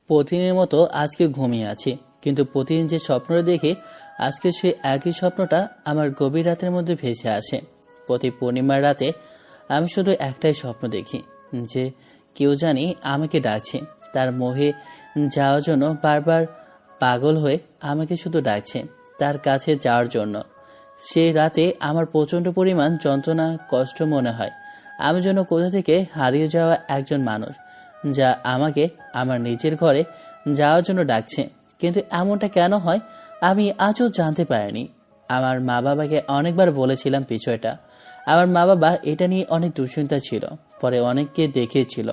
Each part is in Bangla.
প্রতিদিনের মতো আজকে ঘুমিয়ে আছি, কিন্তু প্রতিদিন যে স্বপ্নটা দেখি আজকে সেই একই স্বপ্নটা আমার গভীর রাতের মধ্যে ভেসে আসে। প্রতি পূর্ণিমার রাতে আমি শুধু একটাই স্বপ্ন দেখি, যে কেউ জানি আমাকে ডাকছে, তার মোহে যাওয়ার জন্য বারবার পাগল হয়ে আমাকে শুধু ডাকছে তার কাছে যাওয়ার জন্য। সেই রাতে আমার প্রচণ্ড পরিমাণ যন্ত্রণা কষ্ট মনে হয়, আমি যেন কোথা থেকে হারিয়ে যাওয়া একজন মানুষ, যা আমাকে আমার নিজের ঘরে যাওয়ার জন্য ডাকছে। কিন্তু এমনটা কেন হয় আমি আজও জানতে পারিনি। আমার মা বাবাকে অনেকবার বলেছিলাম বিষয়টা। আমার মা বাবা এটা নিয়ে অনেক দুশ্চিন্তা ছিল, পরে অনেককে দেখিয়েছিল,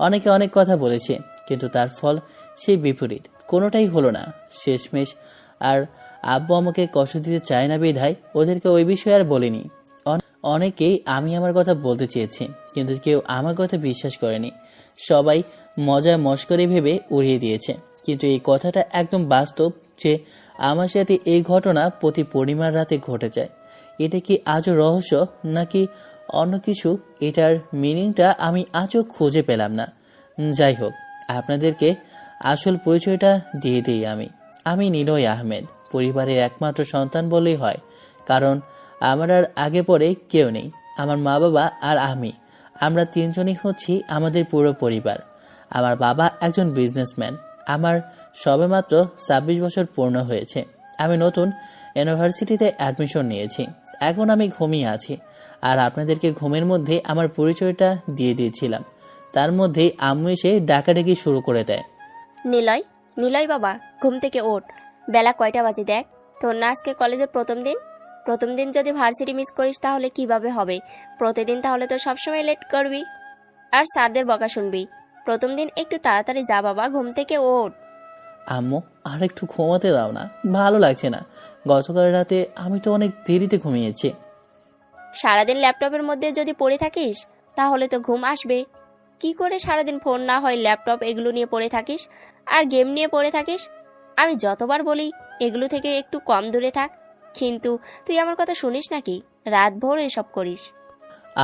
অনেকে অনেক কথা বলেছে, কিন্তু তার ফল সেই বিপরীত, কোনোটাই হলো না শেষমেশ। আর আব্বু আমাকে কষ্ট দিতে চায় না বিধায় ওদেরকে ওই বিষয়ে আর বলিনি। অনেকেই আমি আমার কথা বলতে চেয়েছি, কিন্তু কেউ আমার কথা বিশ্বাস করেনি। সবাই মজা মস্করি ভেবে উড়িয়ে দিয়েছে, কিন্তু এই কথাটা একদম বাস্তব যে আমার সাথে এই ঘটনা প্রতি পূর্ণিমার রাতে ঘটে যায়। এটা কি আজও রহস্য নাকি অন্য কিছু? এটার মিনিংটা আমি আজও খুঁজে পেলাম না। যাই হোক, আপনাদেরকে আসল পরিচয়টা দিয়ে দিই। আমি নিলয় আহমেদ, পরিবারের একমাত্র সন্তান বললেই হয়, কারণ আমার আর আগে পরে কেউ নেই। আমার মা বাবা আর আমরা তিনজনই হচ্ছি আমাদের পুরো পরিবার। আমার বাবা একজন বিজনেসম্যান। আমার সবেমাত্র ২৬ বছর পূর্ণ হয়েছে। আমি নতুন ইউনিভার্সিটিতে অ্যাডমিশন নিয়েছি। এখন আমি ঘুমিয়ে আছি, আর আপনাদেরকে ঘুমের মধ্যে আমার পরিচয়টা দিয়ে দিয়েছিলাম। তার মধ্যেই আম্মু এসে ডাকাডাকি শুরু করে দেয়। নিলয়, নিলয় বাবা, ঘুম থেকে ওঠ। বেলা কয়টা বাজে দেখ। তোর না আজকে কলেজের প্রথম দিন যদি ভার্সিটি মিস করিস তাহলে কিভাবে হবে? প্রতিদিন তাহলে তো সবসময় লেট করবি আর স্যারদের বকা শুনবি। প্রথম দিন একটু তাড়াতাড়ি যা বাবা, ঘুম থেকে ওঠ। আম্মু, আর একটু ঘুমাতে দাও না, ভালো লাগছে না। গতকাল রাতে আমি তো অনেক দেরিতে ঘুমিয়েছি। সারাদিন ল্যাপটপের মধ্যে যদি পড়ে থাকিস তাহলে তো ঘুম আসবে। কি করে সারাদিন ফোন না হয় ল্যাপটপ এগুলো নিয়ে পড়ে থাকিস আর গেম নিয়ে পড়ে থাকিস? আমি যতবার বলি এগুলো থেকে একটু কম দূরে থাক, কিন্তু তুই আমার কথা শুনিস নাকি? রাত ভোর এসব করিস।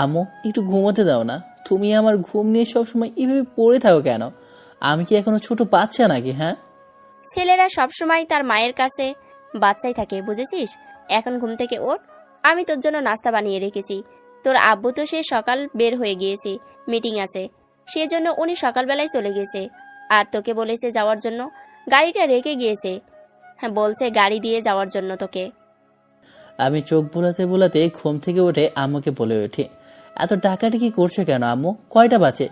আম্মু, একটু ঘুমোতে দাও না। তুমি আমার ঘুম নিয়ে সবসময় এইভাবে পড়ে থাকো কেন? আমি কি এখনো ছোট বাচ্চা নাকি? হ্যাঁ, ছেলেরা সবসময় তার মায়ের কাছে বাচ্চাই থাকে, বুঝেছিস? এখন ঘুম থেকে ওঠ। আমি তোর জন্য নাস্তা বানিয়ে রেখেছি। তোর আব্বু তো সে সকাল বের হয়ে গিয়েছে, মিটিং আছে, সেজন্য উনি সকালবেলায় চলে গেছে। আর তোকে বলেছে যাওয়ার জন্য, গাড়িটা রেখে গিয়েছে। হ্যাঁ, বলছে গাড়ি দিয়ে যাওয়ার জন্য তোকে। আমি চোখ বোলাতে বোলাতে ঘুম থেকে উঠে আম্মুকে বলে উঠি, এত ডাকাডাকি করছো কেন আম্মু? কয়টা বাজে?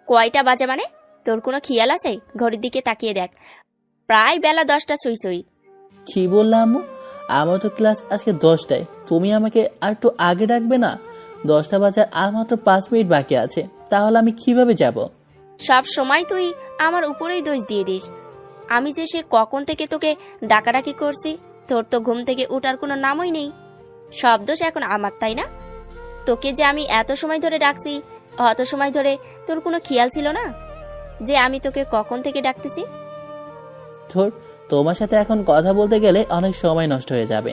কয়টা বাজে মানে? তোর কোনো খেয়াল আছে? ঘড়ির দিকে তাকিয়ে দেখ, প্রায় বেলা 10টা ছুঁই ছুঁই। কি বললাম আম্মু? আমার তো ক্লাস আজকে 10টায়। তুমি আমাকে আর একটু আগে ডাকবে না? 10টা বাজার আর মাত্র 5 মিনিট বাকি আছে, তাহলে আমি কিভাবে যাব? সব সময় তুই আমার উপরেই দোষ দিয়ে দিস। আমি যে সে কখন থেকে তোকে ডাকাডাকি করছি, তোর তো ঘুম থেকে ওঠার কোনো নামই নেই। সব দোষ এখন আমার, তাই না? তোকে যে আমি এত সময় ধরে ডাকছি, অত সময় ধরে তোর কোনো খেয়াল ছিল না যে আমি তোকে কখন থেকে ডাকতেছি? ধর, তোমার সাথে এখন কথা বলতে গেলে অনেক সময় নষ্ট হয়ে যাবে।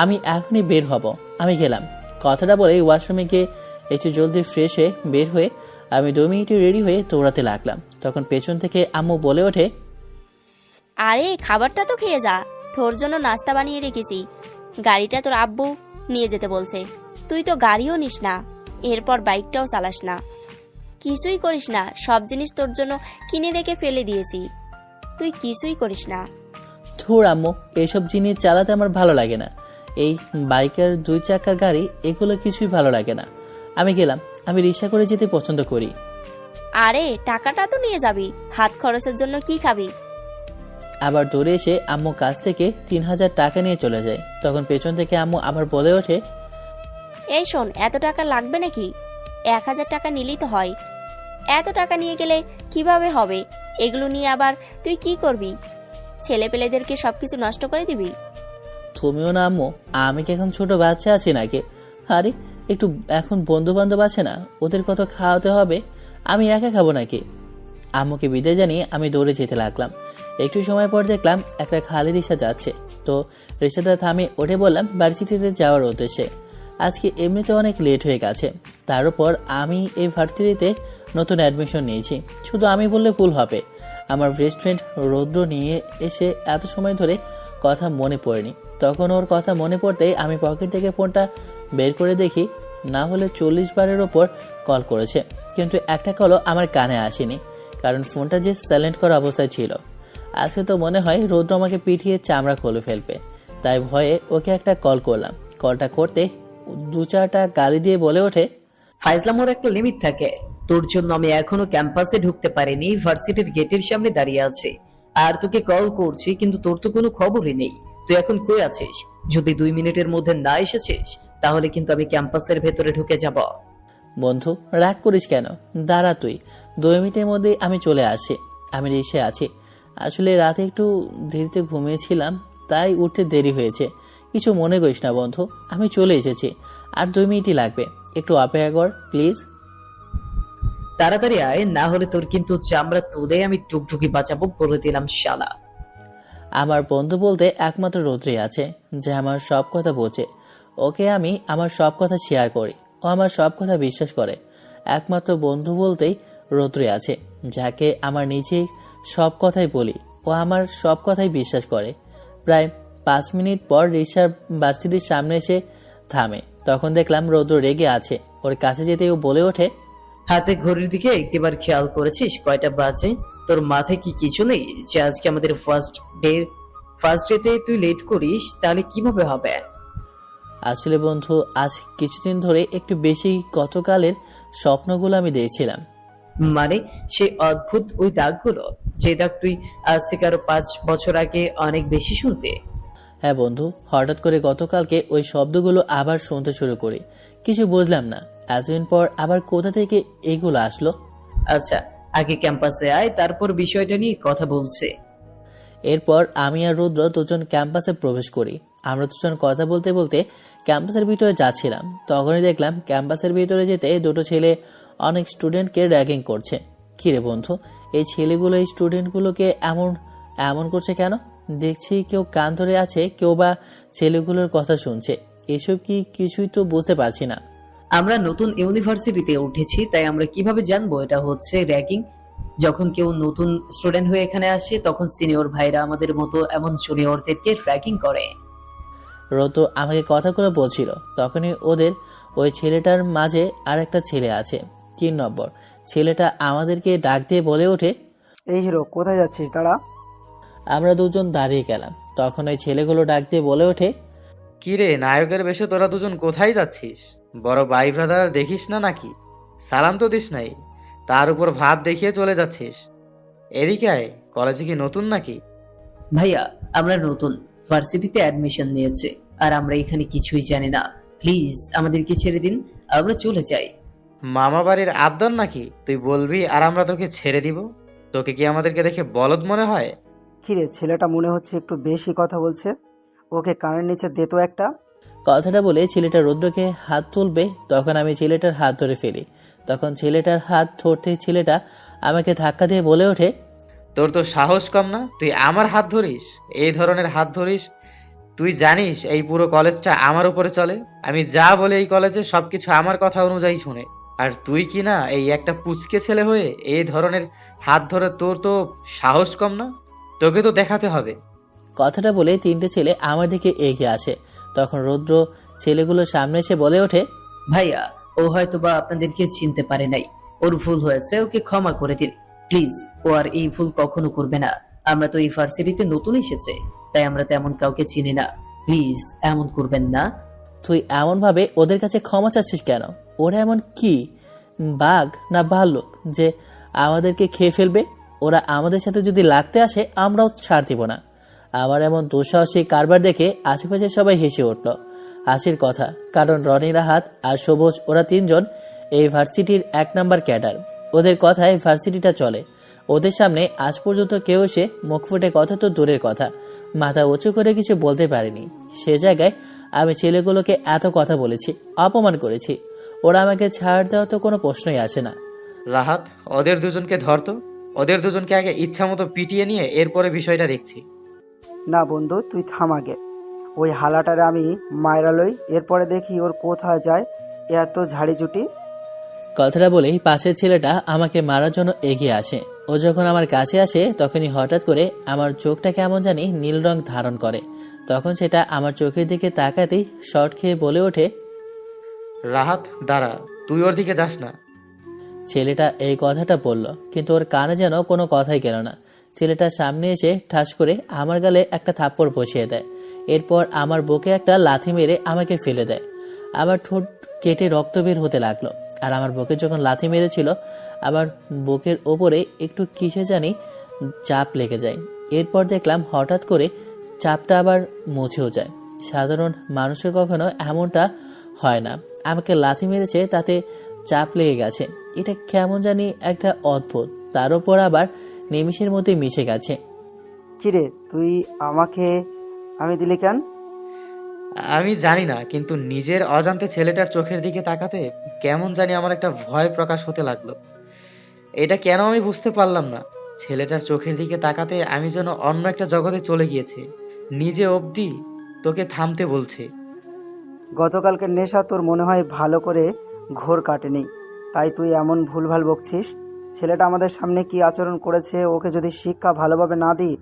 আমি এখনই বের হব। আমি গেলাম। কথাটা বলে ওয়াশরুমে গিয়ে একটু জলদি ফ্রেশ হয়ে বের হয়ে আমি 2 মিনিটে রেডি হয়ে দৌড়াতে লাগলাম। তখন পেছন থেকে আম্মু বলে ওঠে, আরে খাবারটা তো খেয়ে যা, তোর জন্য নাস্তা বানিয়ে রেখেছি। গাড়িটা তোর আব্বু নিয়ে যেতে বলছে। তুই তো গাড়িও নিস না, এরপর বাইকটাও চালাস না, কিছুই করিস না। সব জিনিস তোর জন্য কিনে রেখে ফেলে দিয়েছি, তুই কিছুই করিস না। ধুর আম্মু, এসব জিনিস চালাতে আমার ভালো লাগে না। এই বাইকের 2 চাকার গাড়ি এগুলো কিছুই ভালো লাগে না। আমি গেলাম। আমি রিক্সা করে যেতে পছন্দ করি। আরে টাকাটা তো নিয়ে যাবি, হাত খরচের জন্য কি খাবি? আবার দৌড়ে এসে আম্মু কাছ থেকে 3000 টাকা নিয়ে চলে যায়। তখন পেছন থেকে আম্মু আবার বলে ওঠে, এই শোন, এত টাকা লাগবে নাকি? 1000 টাকা নিলেই তো হয়। এত টাকা নিয়ে গেলে কিভাবে হবে? এগুলো নিয়ে আবার তুই কি করবি? ছেলে পেলেদেরকে সবকিছু নষ্ট করে দিবি? তুমিও না আম্মু, আমি কি এখন ছোট বাচ্চা আছি নাকি? আরে একটু এখন বন্ধু বান্ধব আছে না, ওদের কত খাওয়াতে হবে, আমি একা খাবো নাকি? আম্মুকে বিদায় জানিয়ে আমি দৌড়ে যেতে লাগলাম। একটু সময় পর দেখলাম একটা খালি রিক্সা যাচ্ছে। তো রিক্সাটা থামিয়ে উঠে বললাম ভার্সিটিতে যাওয়ার উদ্দেশ্যে। আজকে এমনিতে অনেক লেট হয়ে গেছে, তার উপর আমি এই ভার্সিটিতে নতুন অ্যাডমিশন নিয়েছি। শুধু আমি বললে ভুল হবে, আমার বেস্ট ফ্রেন্ড রৌদ্র নিয়ে এসে এত সময় ধরে কথা মনে পড়েনি। তখন ওর কথা মনে পড়তেই আমি পকেট থেকে ফোনটা বের করে দেখি না হলে 40 বারের ওপর কল করেছে, কিন্তু একটা কলও আমার কানে আসেনি, কারণ ফোনটা যে সাইলেন্ট করা অবস্থায় ছিল। আজকে তো মনে হয় রৌদ্র আমাকে পিটিয়ে চামড়া খুলে ফেলবে, তাই ভয়ে ওকে একটা কল করলাম। কলটা করতে 2-4টা গালি দিয়ে বলে ওঠে, ফাইজলামোর একটা লিমিট থাকে। তোর জন্য আমি এখনো ক্যাম্পাসে ঢুকতে পারিনি, ভার্সিটির গেটের সামনে দাঁড়িয়ে আছি আর তোকে কল করছি, কিন্তু তোর তো কোনো খবরই নেই। তুই এখন কই আছিস? যদি 2 মিনিটের মধ্যে না এসেছিস তাহলে কিন্তু আমি ক্যাম্পাসের ভেতরে ঢুকে যাব। বন্ধু রাগ করিস কেন, দাঁড়া তুই, 2 মিনিটের মধ্যেই আমি চলে আসি। আমি রিক্সে আছি, আসলে রাতে একটু দেরিতে ঘুমিয়েছিলাম তাই উঠতে দেরি হয়েছে। কিছু মনে করিস না বন্ধু, আমি চলে এসেছি, আর 2 মিনিটই লাগবে, একটু অপেক্ষা কর প্লিজ। তাড়াতাড়ি আয়, না হলে তোর কিন্তু চামড়া তুলে আমি টুকটুকি বাঁচাবো বলে দিলাম শালা। আমার বন্ধু বলতে একমাত্র রৌদ্রই আছে যে আমার সব কথা বোঝে। ওকে আমি আমার সব কথা শেয়ার করি, ও আমার সব কথা বিশ্বাস করে। একমাত্র বন্ধু বলতেই রৌদ্রই আছে, যাকে আমার নিজেই সব কথাই বলি, ও আমার সব কথাই বিশ্বাস করে। প্রায় 5 মিনিট পর রিক্সার ভার্সিটির সামনে এসে থামে। তখন দেখলাম রৌদ্র রেগে আছে। ওর কাছে যেতে ও বলে ওঠে, হাতে ঘড়ির দিকে একটিবার খেয়াল করেছিস কয়টা বাজে? তোর মাথায় কি কিছু নেই যে আজকে আমাদের ফার্স্ট ডেতে তুই লেট করিস? তাহলে কিভাবে হবে? আসলে বন্ধু আজ কিছুদিন ধরে একটু বেশি গতকালের স্বপ্নগুলো আমি দেখছিলাম। মানে সেই অদ্ভুত ওই দাগগুলো, যে দাগ তুই আজ থেকে আরো 5 বছর আগে অনেক বেশি শুনতে? হ্যাঁ বন্ধু, হঠাৎ করে গতকালকে ওই শব্দগুলো আবার শুনতে শুরু করি। কিছু বুঝলাম না, এতদিন পর আবার কোথা থেকে এগুলো আসলো। আচ্ছা, আগে ক্যাম্পাসে আয়, তারপর বিষয়টা নিয়ে কথা বলছে। এরপর আমি আর রুদ্র দুজন ক্যাম্পাসে প্রবেশ করি। আমরা দুজন কথা বলতে বলতে ক্যাম্পাসের ভিতরে যাচ্ছিলাম। তখনই দেখলাম ক্যাম্পাসের ভিতরে যেতে দুটো ছেলে অনেক স্টুডেন্টকে র্যাগিং করছে। কিরে বন্ধু, এই ছেলেগুলো এই স্টুডেন্টগুলোকে এমন এমন করছে কেন? দেখছি কেউ কান ধরে আছে, কেউ বা ছেলেগুলোর কথা শুনছে। এসব কি কিছুই তো বুঝতে পারছি না। আমরা নতুন ইউনিভার্সিটিতে উঠেছি, তাই আমরা কিভাবে জানবো এটা হচ্ছে র্যাগিং? যখন কেউ নতুন স্টুডেন্ট হয়ে এখানে আসে তখন সিনিয়র ভাইরা আমাদের মতো এমন জুনিয়রদেরকে র্যাগিং করে। রত আমাকে কথাগুলো বলছিল, তখনই ওদের ওই ছেলেটার মাঝে আর একটা ছেলে আছে 3 নম্বর। ছেলেটা আমাদেরকে ডাক দিয়ে বলে ওঠে, এই হিরো কোথায় যাচ্ছিস? দাঁড়া। আমরা দুজন দাঁড়িয়ে গেলাম। তখন ওই ছেলেগুলো ডাক দিয়ে বলে ওঠে, কি রে নায়কের বেশে তোরা দুজন কোথায় যাচ্ছিস? বড় ভাই ব্রাদার দেখিস না নাকি? সালাম তো দিস নাই, তার উপর ভাব দেখিয়ে চলে যাচ্ছিস। এদিকে আয়, কলেজে কি নতুন নাকি? ভাইয়া, আমরা নতুন ভার্সিটিতে অ্যাডমিশন নিয়েছে আর আমরা এখানে কিছুই জানি না। প্লিজ আমাদেরকে ছেড়ে দিন, আমরা চলে যাই। মামা বাড়ির আবদার নাকি তুই বলবি আর আমরা তোকে ছেড়ে দিব? তোকে কি আমাদেরকে দেখে বলদ মনে হয়? কিরে, ছেলেটা মনে হচ্ছে একটু বেশি কথা বলছে, ওকে কানের নিচে দে তো একটা। কথাটা বলে ছেলেটা রুদ্রকে হাত তুলবে, তখন আমি ছেলেটার হাত ধরে ফেলি। তখন ছেলেটার হাত ধরতে ছেলেটা আমাকে ধাক্কা দিয়ে বলে ওঠে, তোর তো সাহস কম না, তুই আমার হাত ধরিস? এই ধরনের হাত ধরিস? তুই জানিস এই পুরো কলেজটা আমার উপরে চলে? আমি যা বলে এই কলেজে সবকিছু আমার কথা অনুযায়ী শুনে। আর তুই কি না এই একটা পুচকে ছেলে হয়ে এই ধরনের হাত ধরে? তোর তো সাহস কম না? তোকে তো দেখাতে হবে। কথাটা বলে 3টে ছেলে আমার দিকে এগিয়ে আসে। তখন রুদ্র ছেলেগুলোর সামনে এসে বলে ওঠে, ভাইয়া, ও হয়তো বা আপনাদেরকে চিনতে পারে নাই, ওর ভুল হয়েছে, ওকে ক্ষমা করে দিন প্লিজ। ও আর এই ভুল কখনো করবে না। আমরা তো এই ভার্সিটিতে নতুন এসেছে, তাই আমরা তেমন কাউকে চিনি না। প্লিজ এমন করবেন না। তুই এমন ভাবে ওদের কাছে ক্ষমা চাচ্ছিস কেন? ওরা এমন কি বাঘ না ভাল্লুক যে আমাদেরকে খেয়ে ফেলবে? ওরা আমাদের সাথে যদি লাগতে আসে আমরাও ছাড় দিব না। আমার এমন দুঃসাহসী কারবার দেখে আশেপাশে সবাই হেসে উঠল। হাসির কথা, কারণ রনি, রাহাত আর সবুজ ওরা 3 জন এই ভার্সিটির 1 নাম্বার ক্যাডার। ওদের কথায় ভার্সিটিটা চলে। ওদের সামনে আজ পর্যন্ত কেউ এসে মুখ ফুটে কথা তো দূরের কথা, মাথা উঁচু করে কিছু বলতে পারেনি। সে জায়গায় আমি ছেলেগুলোকে এত কথা বলেছি, অপমান করেছি, ওরা আমাকে ছাড় দেওয়া তো কোনো প্রশ্নই আসে না। রাহাত, ওদের দুজনকে ধরতো, ওদের দুজনকে আগে ইচ্ছা মতো পিটিয়ে নিয়ে এরপরে বিষয়টা দেখছি। না বন্ধু, তুই থাম আগে। ওই হালাটারে আমি মায়েরা লই, এরপরে দেখি ওর কোথায় যায় এত ঝাড়ি জুটি। কথাটা বলেই পাশের ছেলেটা আমাকে মারার জন্য এগিয়ে আসে। ও যখন আমার কাছে আসে তখনই হঠাৎ করে আমার চোখটা কেমন জানি নীল রং ধারণ করে। তখন সেটা আমার চোখের দিকে তাকাতেই শর্ট খেয়ে বলে ওঠে, রাহাত দাঁড়া, তুই ওর দিকে যাস না। ছেলেটা এই কথাটা বলল, কিন্তু ওর কানে যেন কোনো কথাই গেল না। ছেলেটা সামনে এসে ঠাস করে আমার গালে একটা থাপ্পড় বসিয়ে দেয়। এরপর আমার বুকে একটা লাথি মেরে আমাকে ফেলে দেয়। আমার ঠোঁট কেটে রক্ত বের হতে লাগলো। আর আমার বুকে যখন লাথি মেরেছিল, আমার বুকের ওপরে একটু কিসে জানি চাপ লেগে যায়। এরপর দেখলাম হঠাৎ করে চাপটা আবার মুছেও যায়। সাধারণ মানুষের কখনো এমনটা হয় না। আমাকে লাথি মেরেছে, তাতে চাপ লেগে গেছে। এটা কেমন জানি একটা অদ্ভুত, তার উপর আবার নিমিষের মধ্যে মিশে গেছে। কিরে তুই আমাকে আমি দিলি কেন? আমি জানি না, কিন্তু নিজের অজান্তে ছেলেটার চোখের দিকে তাকাতে কেমন জানি আমার একটা ভয় প্রকাশ হতে লাগলো। এটা কেন আমি বুঝতে পারলাম না। ছেলেটার চোখের দিকে তাকাতে আমি যেন অন্য একটা জগতে চলে গিয়েছি। নিজে অবধি তোকে থামতে বলছে। গতকালকের নেশা তোর মনে হয় ভালো করে ঘোর কাটেনি, তাই তুই এমন ভুলভাল বকছিস। ছেলেটা আমাদের সামনে কি আচরণ করেছে, ওকে যদি শিক্ষা ভালোভাবে না দিই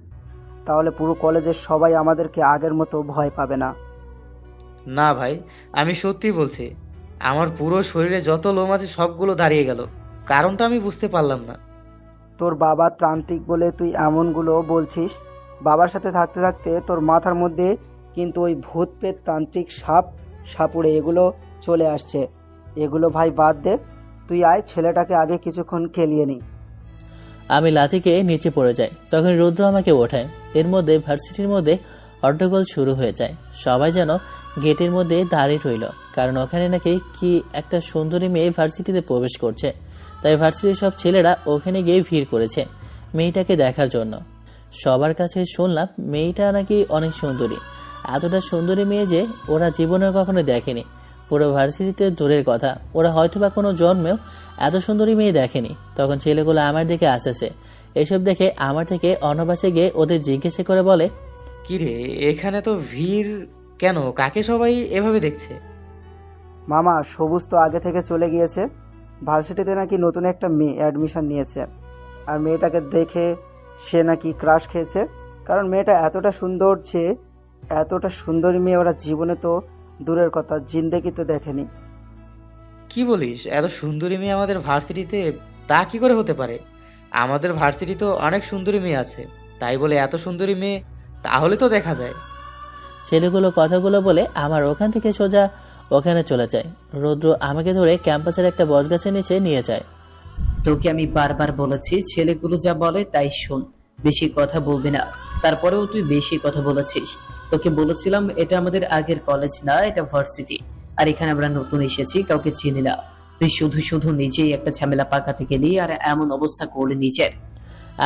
তাহলে পুরো কলেজের সবাই আমাদেরকে আগের মতো ভয় পাবে না। না ভাই, আমি সত্যি বলছি। আমার পুরো শরীরে যত লোম আছে সবগুলো দাঁড়িয়ে গেল। কারণটা আমি বুঝতে পারলাম না। তোর বাবা ত্রান্তিক বলে তুই এমনগুলো বলছিস। বাবার সাথে থাকতে থাকতে তোর মাথার মধ্যে কিন্তু ওই ভূত পেট তান্ত্রিক সাপ সাপুড়ে এগুলো চলে আসছে। এগুলো ভাই বাদ দে, তুই আয় ছেলেটাকে আগে কিছুক্ষণ খেলিয়ে নি। আমি লাথিকে নিচে পড়ে যাই, তখন রুদ্র আমাকে ওঠায়। এর মধ্যে ভার্সিটির মধ্যে হট্টগোল শুরু হয়ে যায়। সবাই যেন গেটের মধ্যে দাঁড়িয়ে রইল, কারণ ওখানে নাকি কি একটা সুন্দরী মেয়ে ভার্সিটিতে প্রবেশ করছে। তাই ভার্সিটির সব ছেলেরা ওখানে গিয়ে ভিড় করেছে মেয়েটাকে দেখার জন্য। সবার কাছে শুনলাম মেয়েটা নাকি অনেক সুন্দরী। এতটা সুন্দরী মেয়ে যে ওরা জীবনে কখনো দেখেনি। পুরো ভার্সিটিতে দূরের কথা, ওরা হয়তোবা কোনো জন্মেও এত সুন্দরী মেয়ে দেখেনি। তখন ছেলেগুলো আমার দিকে আসেছে। এসব দেখে আমার থেকে অন্যপাশে গিয়ে ওদের জিজ্ঞাসা করে বলে, কিরে, এখানে তো ভিড় কেন? কাকে সবাই এভাবে দেখছে? মামা সবুজ তো আগে থেকে চলে গিয়েছে। ভার্সিটিতে নাকি নতুন একটা মেয়ে অ্যাডমিশন নিয়েছে, আর মেয়েটাকে দেখে সে নাকি ক্রাশ খেয়েছে। কারণ মেয়েটা এতটা সুন্দর যে এতটা সুন্দরী মেয়ে ওরা জীবনে তো দূরের কথা জিন্দেগিতে দেখেনি। কি বলিস? এত সুন্দরী মেয়ে আমাদের ভার্সিটিতে? তা কি করে হতে পারে? আমাদের ভার্সিটি তো অনেক সুন্দরী মেয়ে আছে, তাই বলে এত সুন্দরী মেয়ে তাহলে তো দেখা যায়। ছেলেগুলো কথাগুলো বলে আমার ওখান থেকে সোজা ওখানে চলে যায়। রুদ্র আমাকে ধরে ক্যাম্পাসের একটা বটগাছের নিচে নিয়ে যায়। তোকে আমি বারবার বলেছি ছেলেগুলো যা বলে তাই শোন, বেশি কথা বলবি না। তারপরেও তুই বেশি কথা বলেছিস। তোকে বলেছিলাম এটা আমাদের আগের কলেজ না, এটা ভার্সিটি, আর এখানে আমরা নতুন এসেছি, কাউকে চিনি না। তুই শুধু শুধু নিজেই একটা ঝামেলা পাকাতে গেলি আর এমন অবস্থা করলি নিজের।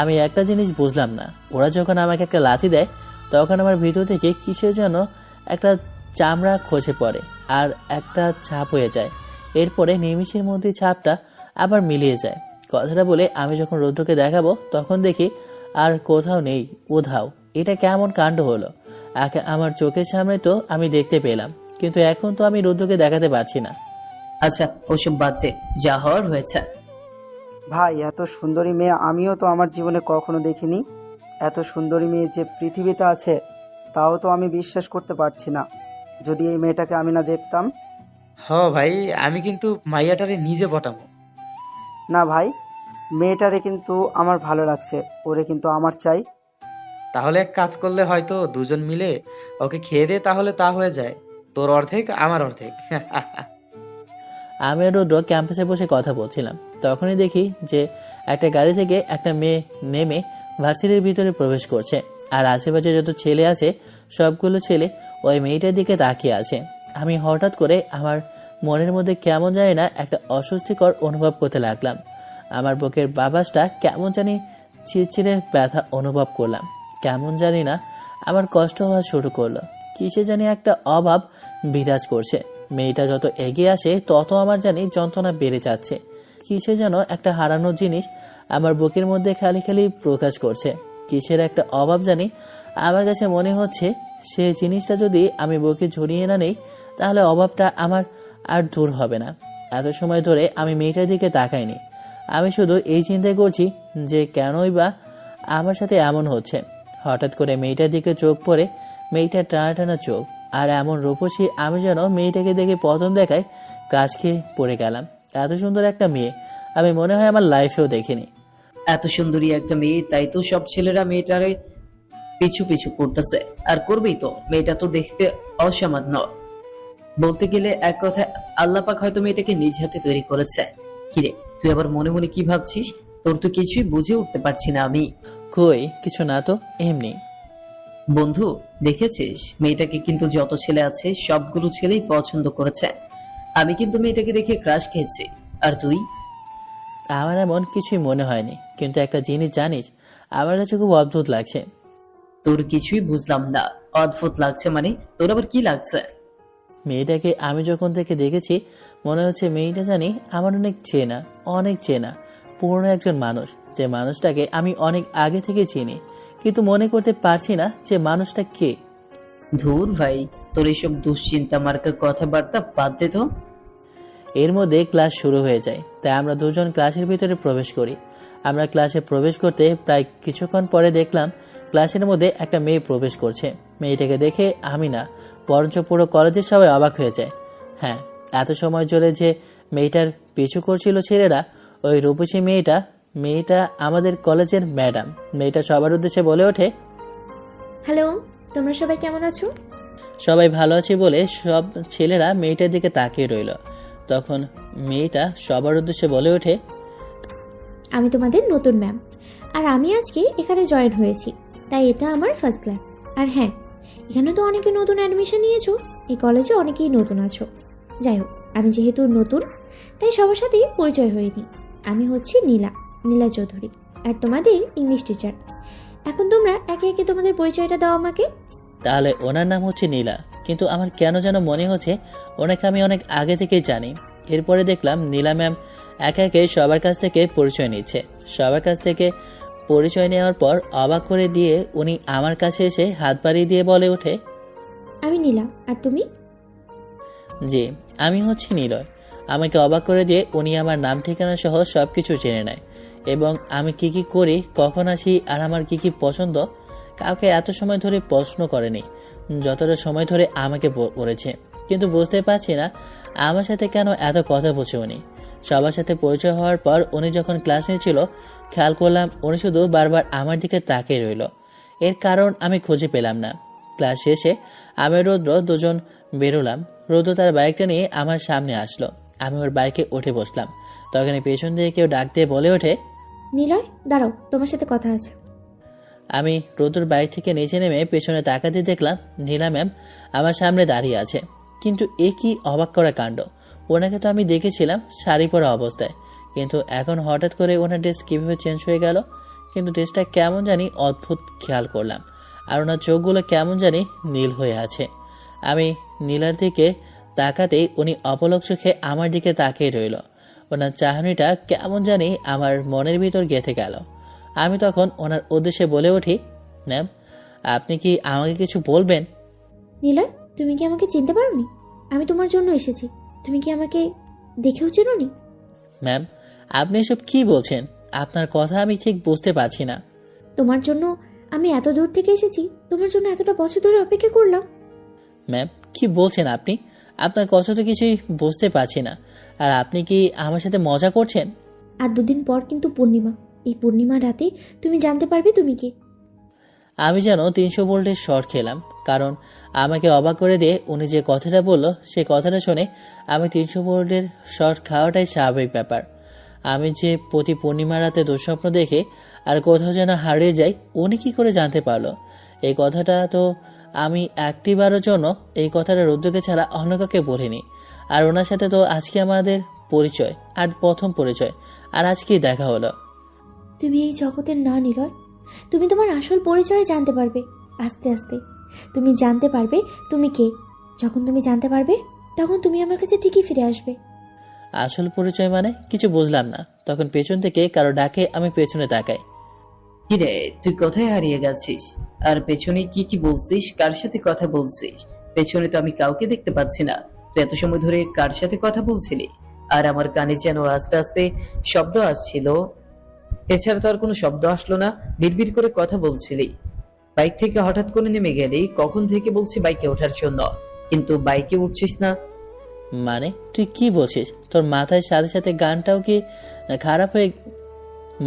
আমি একটা জিনিস বুঝলাম না, ওরা যখন আমাকে একটা লাথি দেয় তখন আমার ভিতর থেকে কিসের যেন একটা চামড়া খসে পড়ে আর একটা ছাপ হয়ে যায়। এরপরে নিমিষের মধ্যে ছাপটা আবার মিলিয়ে যায়। কথাটা বলে আমি যখন রুদ্রকে দেখাবো তখন দেখি আর কোথাও নেই, উধাও। এটা কেমন কাণ্ড হলো? আমার চোখের সামনে তো আমি দেখতে পেলাম, কিন্তু এখন তো আমি রুদ্রকে দেখাতে পারছি না। আচ্ছা ওসব বাদ দে, যা হওয়ার হয়েছে। ভাই এত সুন্দরী মেয়ে আমিও তো আমার জীবনে কখনো দেখিনি। এত সুন্দরী মেয়ে যে পৃথিবীতে আছে তাও তো আমি বিশ্বাস করতে পারছি না, যদি এই মেয়েটাকে আমি না দেখতাম। ভাই, আমি কিন্তু মাইয়াটারে নিজে পটাবো। না ভাই, মেয়েটারে কিন্তু আমার ভালো লাগছে, ওরে কিন্তু আমার চাই। তাহলে এক কাজ করলে হয়তো দুজন মিলে ওকে খেয়ে দে, তাহলে তা হয়ে যায়। তোর অর্ধেক আমার অর্ধেক। আমি আর রুদ্র ক্যাম্পাসে বসে কথা বলছিলাম, তখনই দেখি যে একটা গাড়ি থেকে একটা মেয়ে নেমে ভার্সিটির ভিতরে প্রবেশ করছে। আর আশেপাশে যত ছেলে আছে সবগুলো ছেলে ওই মেয়েটার দিকে তাকিয়ে আছে। আমি হঠাৎ করে আমার মনের মধ্যে কেমন জানি না একটা অস্বস্তিকর অনুভব করতে লাগলাম। আমার বুকের বাবাসটা কেমন জানি চিরচিরে ব্যথা অনুভব করলাম। কেমন জানি না আমার কষ্ট হওয়া শুরু করলো। কিসে জানি একটা অভাব বিরাজ করছে। মেয়েটা যত এগিয়ে আসে তত আমার জানি যন্ত্রণা বেড়ে যাচ্ছে। কিসে যেন একটা হারানো জিনিস আমার বুকের মধ্যে খালি খালি প্রকাশ করছে। কিসের একটা অভাব জানি আমার কাছে মনে হচ্ছে, সে জিনিসটা যদি আমি বুকে ঝরিয়ে না নেই তাহলে অভাবটা আমার আর দূর হবে না। এত সময় ধরে আমি মেয়েটার দিকে তাকাইনি, আমি শুধু এই চিন্তা করছি যে কেনই বা আমার সাথে এমন হচ্ছে। হঠাৎ করে মেয়েটার দিকে চোখ পড়ে, মেয়েটার টানা টানা চোখ আর এমন রূপসী, আমি যেন মেয়েটাকে দেখে পতন দেখায় ক্রাশ খেয়ে পড়ে গেলাম। এত সুন্দর একটা মেয়ে আমি মনে হয় আমার লাইফেও দেখিনি। এত সুন্দরী একটা মেয়ে, তাই তো সব ছেলেরা মেয়েটারে পিছু পিছু করতেছে, আর করবেই তো। মেয়েটা তো দেখতে অসামান্য। বলতে গেলে এক কথা, আল্লাহ পাক হয়তো মেয়েটাকে নিজ হাতে তৈরি করেছে। কিরে, তুই আবার মনে মনে কি ভাবছিস? তোর তো কিছুই বুঝে উঠতে পারছি না আমি। কই কিছু না তো, এমনি। বন্ধু, দেখেছিস মেয়েটাকে কিন্তু যত ছেলে আছে সবগুলো ছেলেই পছন্দ করেছে। আমি কিন্তু মেয়েটাকে দেখে ক্রাশ খেয়েছি। আর তুই? আমার এমন কিছুই মনে হয়নি, কিন্তু একটা জিনিস জানিস, আমার কাছে খুব অদ্ভুত লাগছে। তোর কিছুই বুঝলাম না। অদ্ভুত লাগছে মানে? তোর আবার কি লাগছে? মেয়েটাকে আমি যখন থেকে দেখেছি মনে হচ্ছে মেয়েটা জানি আমার অনেক চেনা পুরনো একজন মানুষ, যে মানুষটাকে আমি অনেক আগে থেকে চিনি, কিন্তু মনে করতে পারছি না যে মানুষটা কে। ধুর ভাই, তোর এইসব দুশ্চিন্তা মার্কা কথাবার্তা বাদ দে তো। এর মধ্যে ক্লাস শুরু হয়ে যায়, তাই আমরা দুজন ক্লাসের ভিতরে প্রবেশ করি। আমরা ক্লাসে প্রবেশ করতে প্রায় কিছুক্ষণ পরে দেখলাম ক্লাসের মধ্যে একটা মেয়ে প্রবেশ করছে। মেয়েটাকে দেখে আমি না, বরঞ্চ পুরো কলেজের সবাই অবাক হয়ে যায়। হ্যাঁ, এত সময় ধরে যে মেয়েটার পিছু করছিল ছেলেরা, ওই রূপসী মেয়েটা আমাদের কলেজের ম্যাডাম। মেয়েটা সবার উদ্দেশ্যে বলে ওঠে, হ্যালো, তোমরা সবাই কেমন আছো? সবাই ভালো আছে বলে সব ছেলেরা মেয়েটার দিকে তাকিয়ে রইল। তখন মেয়েটা সবার উদ্দেশ্যে বলে ওঠে, আমি তোমাদের নতুন ম্যাম, আর আমি আজকে এখানে জয়েন হয়েছি, তাই এটা আমার ফার্স্ট ক্লাস। আর হ্যাঁ, এখানে তো অনেকে নতুন অ্যাডমিশন নিয়েছো, এই কলেজে অনেকেই নতুন আছো। যাই হোক, আমি যেহেতু নতুন তাই সবার সাথেই পরিচয় হয়নি। আমি হচ্ছি নীলা চৌধুরী, আর তোমাদের ইংলিশ টিচার। এখন তোমরা একে একে তোমাদের পরিচয়টা দাও আমাকে। তাহলে ওনার নাম হচ্ছে নীলা, কিন্তু আমার কেন যেন মনে হচ্ছে ওনাকে আমি অনেক আগে থেকেই জানি। এরপরে দেখলাম নীলা ম্যাম একে একে সবার কাছ থেকে পরিচয় নিচ্ছে। সবার কাছ থেকে পরিচয় নেওয়ার পর অবাক করে দিয়ে উনি আমার কাছে এসে হাত বাড়িয়ে দিয়ে বলে ওঠে, আমি নীলা, আর তুমি? জি, আমি হচ্ছি নিলয়। আমাকে অবাক করে দিয়ে উনি আমার নাম ঠিকানা সহ সবকিছু জেনে নেয়, এবং আমি কি কি করি, কখন আসি, আর আমার কি কি পছন্দ কাউকে এত সময় ধরে প্রশ্ন করেনি যতটা সময় ধরে আমাকে করেছে। কিন্তু বুঝতে পারছি না আমার সাথে কেন এত কথা বলছে উনি। সবার সাথে পরিচয় হওয়ার পর উনি যখন ক্লাস নিয়েছিল, খেয়াল করলাম উনি শুধু বারবার আমার দিকে তাকিয়ে রইল। এর কারণ আমি খুঁজে পেলাম না। ক্লাস শেষে আমি রৌদ্র দুজন বেরোলাম। রৌদ্র তার বাইকটা নিয়ে আমার সামনে আসলো। আমি ওর বাইকে উঠে বসলাম। তখন পেছন দিয়ে কেউ ডাক দিয়ে বলে ওঠে, নীলয়, দাঁড়াও, তোমার সাথে কথা আছে। আমি রৌদ্রর বাইক থেকে নিচে নেমে পেছনে তাকাতে দেখলাম নীলা ম্যাম আমার সামনে দাঁড়িয়ে আছে। কিন্তু এ কি অবাক করা কাণ্ড! ওনাকে তো আমি দেখেছিলাম শাড়ি পরা অবস্থায়, কিন্তু এখন হঠাৎ করে ওনার ড্রেস কীভাবে চেঞ্জ হয়ে গেল? কিন্তু ড্রেসটা কেমন জানি অদ্ভুত খেয়াল করলাম, আর ওনার চোখগুলো কেমন জানি নীল হয়ে আছে। আমি নীলার দিকে তাকাতেই উনি অপলক চোখে আমার দিকে তাকিয়ে রইল। ওনার চাহনিটা কেমন জানি আমার মনের ভিতর গেঁথে গেল। আমি তখন ওনার উদ্দেশ্যে বলে উঠি, ম্যাম, আপনি কি আমাকে কিছু বলবেন? নীলয়, তুমি কি আমাকে চিনতে পারোনি? আমি তোমার জন্য এসেছি। তুমি কি আমাকে দেখেও চেনোনি? ম্যাম, আপনি এসব কি বলছেন? আপনার কথা আমি ঠিক বুঝতে পারছি না। তোমার জন্য আমি এত দূর থেকে এসেছি, তোমার জন্য এতটা বছর ধরে অপেক্ষা করলাম। ম্যাম, কি বলছেন আপনি? আপনার কথা তো কিছুই বুঝতে পারছি না। আর আপনি কি আমার সাথে মজা করছেন? আর দুদিন পর কিন্তু পূর্ণিমা। এই পূর্ণিমা রাতে তুমি জানতে পারবে তুমি কে। আমি যেন 300 ভোল্টের শর্ট খেলাম, কারণ আমাকে অবাক করে দিয়ে উনি যে কথাটা বলল সে কথাটা শুনে আমি 300 ভোল্টের শর্ট খাওয়াটাই স্বাভাবিক ব্যাপার। আমি যে প্রতি পূর্ণিমা রাতে দুঃস্বপ্ন দেখে আর কোথাও যেন হারিয়ে যাই, উনি কি করে জানতে পারলো? এই কথাটা তো আমি একটিবারের জন্য এই কথাটা রুদ্রকে ছাড়া অন্য কাউকে বলিনি। আর ওনার সাথে তো আজকে আমাদের পরিচয়, আর প্রথম পরিচয়, আর আজকেই দেখা হলো। তুমি এই জগতের না নীলয়। তুমি তোমার আসল পরিচয় জানতে পারবে আস্তে আস্তে। তুমি জানতে পারবে তুমি কে। যখন তুমি জানতে পারবে তখন তুমি আমার কাছে ঠিকই ফিরে আসবে। আসল পরিচয় মানে? কিছু বুঝলাম না। তখন পেছন থেকে কারো ডাকে আমি পেছনে তাকাই। কিরে, তুই কোথায় হারিয়ে গেছিস? আর পেছনে কি কি বলছিস? কার সাথে কথা বলছিস? পেছনে তো আমি কাউকে দেখতে পাচ্ছি না। তুই এত সময় ধরে কার সাথে কথা বলছিলি? আর আমার কানে যেন আস্তে আস্তে শব্দ আসছিল। এছাড়া তো আর কোনো শব্দ আসলো না। বিড়বিড় করে কথা বলছিলি, বাইক থেকে হঠাৎ করে নেমে গেলি। কখন থেকে বলছি বাইকে ওঠার জন্য, কিন্তু বাইকে উঠছিস না। মানে তুই কি বলছিস? তোর মাথায় সাথে সাথে গানটাও কি খারাপ হয়ে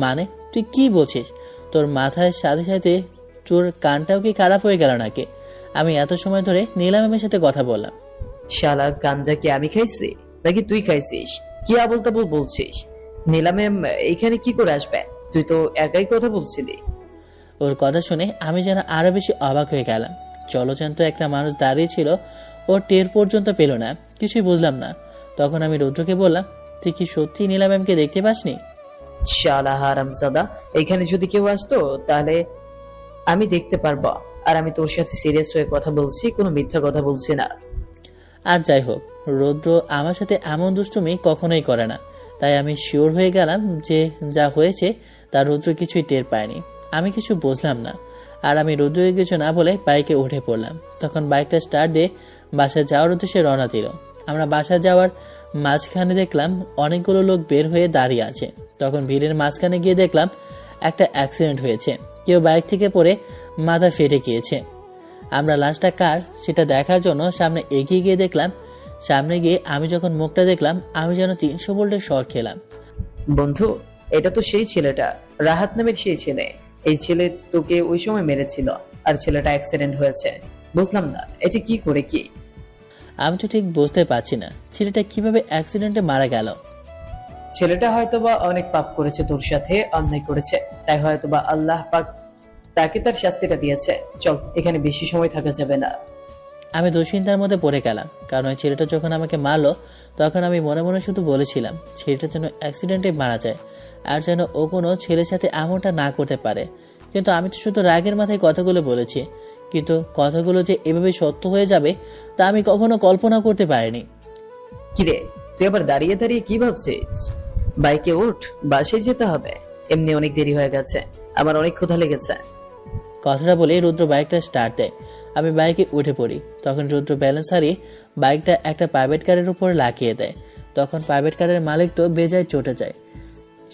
মানে তুই কি বলছিস? তোর মাথায় সাথে সাথে তোর কানটাও কি খারাপ হয়ে গেল নাকি? আমি এত সময় ধরে নীলা ম্যামের সাথে কথা বললাম। শালা গাঞ্জা কি আমি খাইছি নাকি তুই খাইছিস? কি আবল তাবল বলছিস? নীলা ম্যাম এখানে কি করে আসবে? তুই তো একাই কথা বলছিলি। ওর কথা শুনে আমি যেন আরো বেশি অবাক হয়ে গেলাম। জলজান্ত একটা মানুষ দাঁড়িয়ে ছিল, ওর টের পর্যন্ত পেল না। কিছুই বুঝলাম না। তখন আমি রুদ্রকে বললাম, তুই কি সত্যি নীলা ম্যামকে দেখতে পাসনি? শালা হারামজাদা, এখানে যদি কেউ আসতো তাহলে আমি দেখতে পারবো। আর আমি তোর সাথে সিরিয়াস হয়ে কথা বলছি, কোনো মিথ্যা কথা বলছি না। আর যাই হোক, রৌদ্র আমার সাথে এমন দুষ্টুমি কখনোই করে না। তাই আমি শিওর হয়ে গেলাম যে যা হয়েছে তা রৌদ্র কিছুই টের পায়নি। আমি কিছু বুঝলাম না। আর আমি রৌদ্রকে কিছু না বলে বাইকে উঠে পড়লাম। তখন বাইকটা স্টার্ট দিয়ে বাসায় যাওয়ার উদ্দেশ্যে রওনা দিল। আমরা বাসায় যাওয়ার মাঝখানে দেখলাম অনেকগুলো লোক বের হয়ে দাঁড়িয়ে আছে। তখন ভিড়ের মাঝখানে গিয়ে দেখলাম একটা অ্যাক্সিডেন্ট হয়েছে। কেউ বাইক থেকে পড়ে মাথা ফেটে গিয়েছে। আমরা লাশটা কার সেটা দেখার জন্য সামনে এগিয়ে গিয়ে দেখলাম। সামনে গিয়ে আমি যখন মুখটা দেখলাম, আমি যেন 300 ভোল্টের শর্ট খেলাম। বন্ধু, এটা তো সেই ছেলেটা, রাহাত নামের সেই ছেলে। এই ছেলে তোকে ওই সময় মেরেছিল, আর ছেলেটা অ্যাক্সিডেন্ট হয়েছে। বুঝলাম না এটা কি করে কি। আমি তো ঠিক বুঝতে পারছি না ছেলেটা কিভাবে অ্যাক্সিডেন্টে মারা গেল। ছেলেটা হয়তোবা অনেক পাপ করেছে, তোর সাথে অন্যায় করেছে, তাই হয়তোবা আল্লাহ পাক তাকে তার শাস্তিটা দিয়েছে। চল, এখানে বেশি সময় থাকা যাবে না। আমি দুশ্চিন্তার মধ্যে পড়ে গেলাম, কারণ ওই ছেলেটা যখন আমাকে মারলো তখন আমি মনে মনে শুধু বলেছিলাম ছেলেটা যেন অ্যাক্সিডেন্টে মারা যায়, আর যেন ও কোনো ছেলের সাথে এমনটা না করতে পারে। কিন্তু আমি তো শুধু রাগের মাথায় কথাগুলো বলেছি, কিন্তু কথাগুলো যে এভাবে সত্য হয়ে যাবে তা আমি কখনো কল্পনা করতে পারিনি। কিরে, তুই আবার দাঁড়িয়ে দাঁড়িয়ে কি ভাবছিস? বাইকে উঠ, বাসায় যেতে হবে। এমনি অনেক দেরি হয়ে গেছে, আমার অনেক ক্ষুধা লেগেছে। কথাটা বলে রুদ্র বাইকটা স্টার্ট দেয়। আমি বাইকে উঠে পড়ি। তখন রুদ্র ব্যালেন্স হারিয়ে বাইকটা একটা প্রাইভেট কারের উপর লাগিয়ে দেয়। তখন প্রাইভেট কারের মালিক তো বেজায় চটে যায়।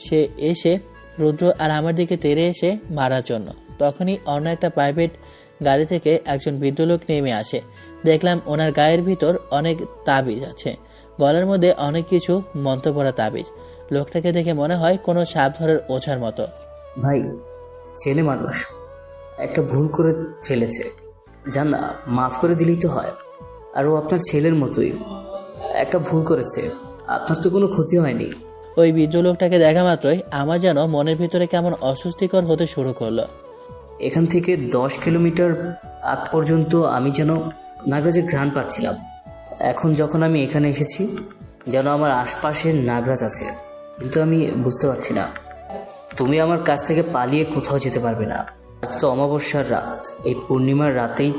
সে এসে রুদ্র আর আমার দিকে তেড়ে এসে মারার জন্য। তখনই অন্য একটা প্রাইভেট গাড়ি থেকে একজন বৃদ্ধ লোক নেমে আসে। দেখলাম ওনার গায়ের ভিতর অনেক তাবিজ আছে, গলার মধ্যে অনেক কিছু মন্ত্র পড়া তাবিজ। লোকটাকে দেখে মনে হয় কোনো সাপ ধরার ওঝার মতো। ভাই, ছেলে মানুষ একটা ভুল করে ফেলেছে, জান না, মাফ করে দিলেই তো হয়। আর ও আপনার ছেলের মতোই, একটা ভুল করেছে, আপনার তো কোনো ক্ষতি হয়নি। ওই বৃদ্ধ লোকটাকে দেখা মাত্রই আমার যেন মনের ভিতরে কেমন অস্বস্তিকর হতে শুরু করলো। এখান থেকে 10 কিলোমিটার আগ পর্যন্ত আমি যেন নাগরাজের ঘ্রাণ পাচ্ছিলাম। এখন যখন আমি এখানে এসেছি, যেন আমার আশপাশে নাগরাজ আছে, কিন্তু আমি বুঝতে পারছি না। তুমি আমার কাছ থেকে পালিয়ে কোথাও যেতে পারবে না। আজ তো অমাবস্যার রাত, এই পূর্ণিমার রাতেই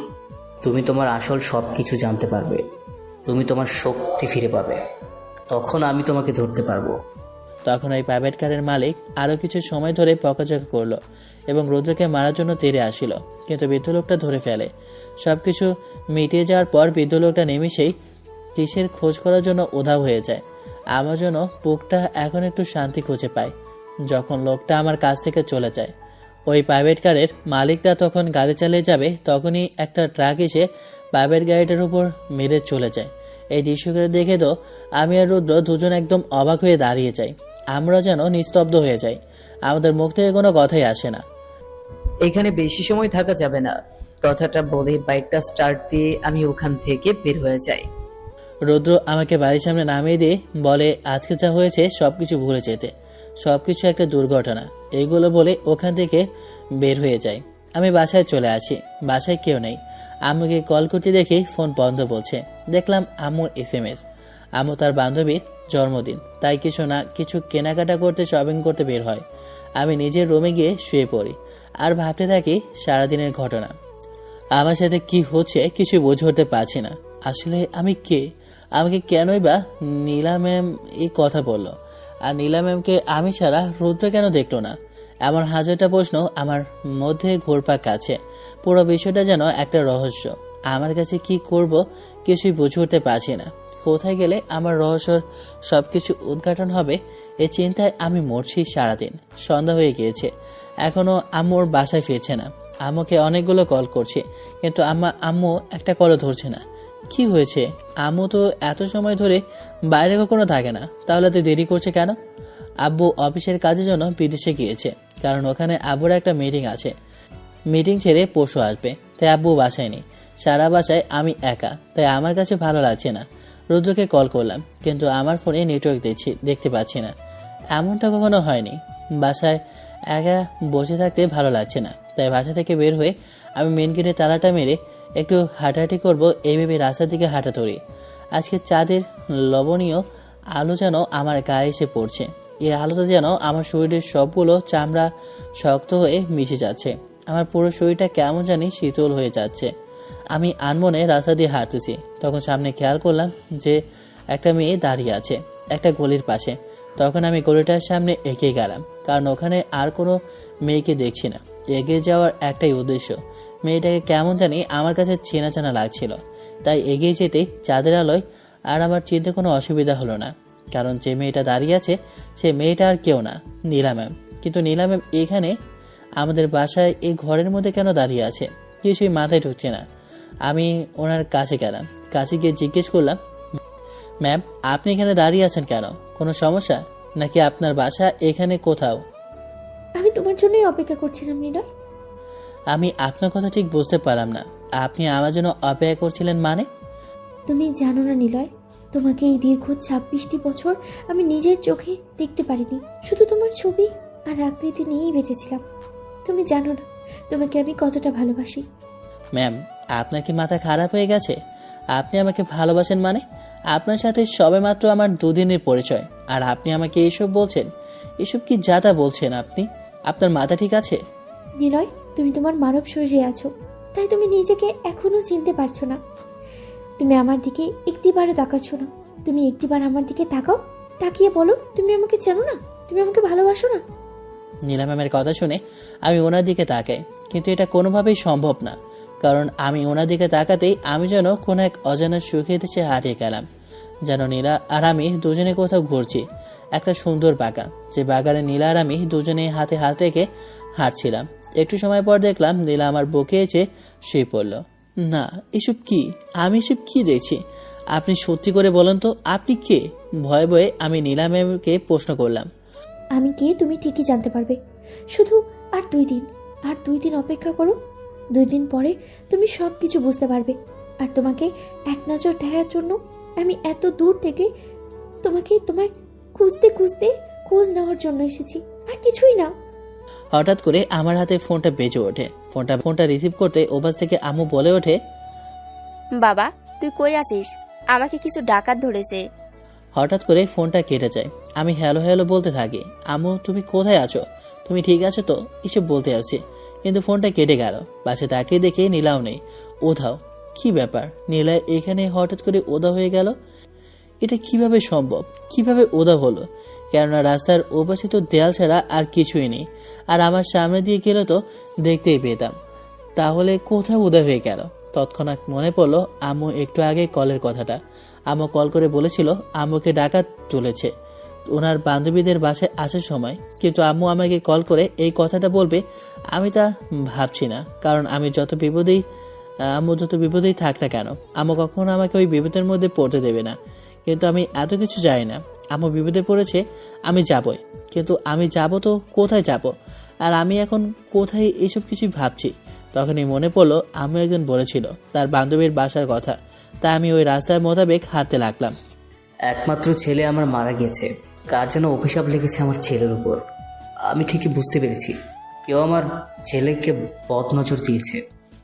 তুমি তোমার আসল সব কিছু জানতে পারবে। তুমি তোমার শক্তি ফিরে পাবে, তখন আমি তোমাকে ধরতে পারবো। তখন ওই প্রাইভেট কারের মালিক আরো কিছু সময় ধরে বকাঝকা করলো এবং রুদ্রকে মারার জন্য তেড়ে আসিল, কিন্তু বৃদ্ধ লোকটা ধরে ফেলে। সবকিছু মিটিয়ে যাওয়ার পর বৃদ্ধ লোকটা নেমেছেই কিসের খোঁজ করার জন্য উধাও হয়ে যায়। আমার জন্য বুকটা এখন একটু শান্তি খুঁজে পায় যখন লোকটা আমার কাছ থেকে চলে যায়। ওই প্রাইভেট কারের মালিকটা তখন গাড়ি চালিয়ে যাবে, তখনই একটা ট্রাক এসে প্রাইভেট গাড়িটার উপর মেরে চলে যায়। এই দৃশ্যগুলো দেখে তো আমি আর রুদ্র দুজন একদম অবাক হয়ে দাঁড়িয়ে যাই। আমরা যেন নিস্তব্ধ হয়ে যাই, আমাদের মুখ থেকে কোনো কথাই আসে না। এখানে বেশি সময় থাকা যাবে না, কথাটা বলে বাইকটা স্টার্ট দিয়ে আমি ওখান থেকে বের হয়ে যাই। রুদ্র আমাকে বাড়ির সামনে নামিয়ে দিয়ে বলে আজকে যা হয়েছে সবকিছু ভুলে যেতে, সবকিছু একটা দুর্ঘটনা, এইগুলো বলে ওখান থেকে বের হয়ে যায়। আমি বাসায় চলে আসি। বাসায় কেউ নেই। আম্মুকে কল করতে দেখি ফোন বন্ধ বলছে। দেখলাম আম্মুর SMS। আম্মু তার বান্ধবীর জন্মদিন, তাই কিছু না কিছু কেনাকাটা করতে, শপিং করতে বের হয়। আমি নিজের রুমে গিয়ে শুয়ে পড়ি আর ভাবতে থাকি সারাদিনের ঘটনা। আমার সাথে কি হচ্ছে কিছু বুঝে উঠতে পারছি না। আসলে আমি কে? আমাকে কেনই বা নীলা ম্যাম এই কথা বলল? আর নীলা ম্যামকে আমি ছাড়া রুদ্র কেন দেখলো না? এমন হাজারটা প্রশ্ন আমার মধ্যে ঘুরপাক কাছে। পুরো বিষয়টা যেন একটা রহস্য। আমার কাছে কি করব কিছুই বুঝে উঠতে পারছি না। কোথায় গেলে আমার রহস্যর সবকিছু উদ্ঘাটন হবে এই চিন্তায় আমি মরছি সারাদিন। সন্ধ্যা হয়ে গিয়েছে, এখনো আম্মুর বাসায় ফিরছে না। আম্মুকে অনেকগুলো কল করছে, কিন্তু আম্মু একটা কলও ধরছে না। কি হয়েছে? আম্মু তো এত সময় ধরে বাইরে কখনো থাকে না, তাহলে তো দেরি করছে কেন? আব্বু অফিসের কাজের জন্য বিদেশে গিয়েছে, কারণ ওখানে আব্বুর একটা মিটিং আছে। মিটিং ছেড়ে পরশু আসবে, তাই আব্বু বাসায় নেই। সারা বাসায় আমি একা, তাই আমার কাছে ভালো লাগছে না। রুদ্রকে কল করলাম, কিন্তু আমার ফোনে নেটওয়ার্ক দেখতে পাচ্ছি না। এমনটা কখনো হয়নি। বাসায় একা বসে থাকতে ভালো লাগছে না, তাই বাসা থেকে বের হয়ে আমি মেন গেটে তালাটা মেরে একটু হাঁটাহাঁটি করবো এই ভেবে রাস্তার দিকে হাঁটা ধরি। আজকে চাঁদের লবণীয় আলো যেন আমার গায়ে এসে পড়ছে। এই আলোতে যেন আমার শরীরের সবগুলো চামড়া শক্ত হয়ে মিশে যাচ্ছে। আমার পুরো শরীরটা কেমন জানি শীতল হয়ে যাচ্ছে। আমি আনমনে রাস্তা দিয়ে হাঁটতেছি, তখন সামনে খেয়াল করলাম যে একটা মেয়ে দাঁড়িয়ে আছে একটা গলির পাশে। তখন আমি গলিটার সামনে এগিয়ে গেলাম, কারণ ওখানে আর কোনো মেয়েকে দেখছি না। এগিয়ে যাওয়ার একটাই উদ্দেশ্য, মেয়েটাকে কেমন জানি আমার কাছে চেনা চেনা লাগছিল। তাই এগিয়ে যেতেই চাঁদের আলোয় আর আমার চিনতে কোনো অসুবিধা হলো না, কারণ যে মেয়েটা দাঁড়িয়ে আছে সে মেয়েটা আর কেউ না, নীলা ম্যাম। কিন্তু নীলা ম্যাম এখানে আমাদের বাসায় এই ঘরের মধ্যে কেন দাঁড়িয়ে আছে? কিছুই মাথায় ঢুকছে না। আমি ওনার কাছে গেলাম, কাছে গিয়ে জিজ্ঞেস করলাম, ম্যাম আপনি এখানে দাঁড়িয়ে আছেন কেন? কোনো সমস্যা নাকি আপনার বাসা এখানে কোথাও? আমি তোমার জন্যই অপেক্ষা করছিলাম নিলয়। আমি আপনার কথা ঠিক বুঝতে পারলাম না। আপনি আমার জন্য অপেক্ষা করছিলেন মানে? তুমি জানো না নিলয়, তোমাকে এই দীর্ঘ 26টি বছর আমি নিজের চোখে দেখতে পারিনি। শুধু তোমার ছবি আর আকৃতি নিয়েই বেঁচেছিলাম। তুমি জানো না তোমাকে আমি কতটা ভালোবাসি। ম্যাম আপনার কি মাথা খারাপ হয়ে গেছে? আপনি আমাকে ভালোবাসেন মানে? আপনার সাথে সবেমাত্র আমার দুদিনের পরিচয়, আর আপনি আমাকে এসব বলছেন? এসব কি যাতা বলছেন আপনি? আপনার মাথা ঠিক আছে? নিলয়, তুমি তোমার মানব শরীরে আছো, তাই তুমি নিজেকে এখনো চিনতে পারছো না। তুমি আমার দিকে একটিবারও তাকাচ্ছ না। তুমি একটিবার আমার দিকে তাকাও, তাকিয়ে বলো তুমি আমাকে চেনো না, তুমি আমাকে ভালোবাসো না। নীলা ম্যামের কথা শুনে আমি ওনার দিকে তাকাই, কিন্তু এটা কোনোভাবেই সম্ভব না। কারণ আমি ওনার দিকে তাকাতেই আমি যেন কোনো এক অজানা সুখে দেশে হারিয়ে গেলাম। যেন নীলা আর আমি দুজনে কোথাও ঘুরছি, একটা সুন্দর বাগান, যে বাগানে নীলা আর আমি দুজনে হাতে হাত রেখে হাঁটছিলাম। একটু সময় পর দেখলাম নীলা আমার বুকে এসে শুয়ে পড়ল। না, এসব কি? আমি এসব কি দেখছি? আপনি সত্যি করে বলেন তো, আপনি কে? ভয়ে ভয়ে আমি নীলা ম্যামকে প্রশ্ন করলাম। আমি কে তুমি ঠিকই জানতে পারবে। শুধু আর 2 দিন, আর 2 দিন অপেক্ষা করো। 2 দিন পরে তুমি সব কিছু বুঝতে পারবে। আর তোমাকে এক নজর দেখার জন্য আমি এত দূর থেকে তোমায় খুঁজতে খুঁজতে খোঁজ নেওয়ার জন্য এসেছি, আর কিছুই না। হঠাৎ করে আমার হাতে ফোনটা বেজে ওঠে। ফোনটা রিসিভ করতে ওপাশ থেকে আম্মু বলে ওঠে, বাবা তুই কই আছিস? আমাকে কিছু ডাকাত ধরেছে। হঠাৎ করে ফোনটা কেটে যায়। আমি হ্যালো হ্যালো বলতে থাকি। আম্মু তুমি কোথায় আছো? তুমি ঠিক আছো তো? এসব বলতে আসছি, কিন্তু ফোনটা কেটে গেল। পাশে তাকিয়ে দেখে নীলাও নেই, ওধাও। কি ব্যাপার, নীলা এখানে হঠাৎ করে ওদা হয়ে গেল? এটা কিভাবে সম্ভব? কিভাবে ওদা হলো? কেননা রাস্তার ওপাশে তো দেয়াল ছাড়া আর কিছুই নেই, আর আমার সামনে দিয়ে গেলে তো দেখতেই পেতাম। তাহলে কোথাও ওদা হয়ে গেল? তৎক্ষণাৎ মনে পড়লো আম্মু একটু আগে কলের কথাটা। আম্মু কল করে বলেছিল আম্মুকে ডাকাত তুলেছে ওনার বান্ধবীদের বাসায় আসার সময়। কিন্তু আম্মু আমাকে কল করে এই কথাটা বলবে আমি তা ভাবছি না, কারণ আম্মু যত বিপদেই থাক না কেন, আম্মু কখনো আমাকে ওই বিপদের মধ্যে পড়তে দেবে না। কিন্তু আমি এত কিছু জানি না। আম্মু বিপদে পড়েছে, আমি যাবই, কিন্তু আমি যাব তো কোথায় যাব? আর আমি এখন কোথায়? এসব কিছুই ভাবছি। তখনই মনে পড়লো আম্মু একজন বলেছিল তার বান্ধবীর বাসার কথা, তাই আমি ওই রাস্তার মোতাবেক হাঁটতে লাগলাম। একমাত্র ছেলে আমার মারা গেছে, কার যেন অভিশাপ লেগেছে আমার ছেলের উপর। আমি ঠিকই বুঝতে পেরেছি কেউ আমার ছেলেকে বদনজর দিয়েছে,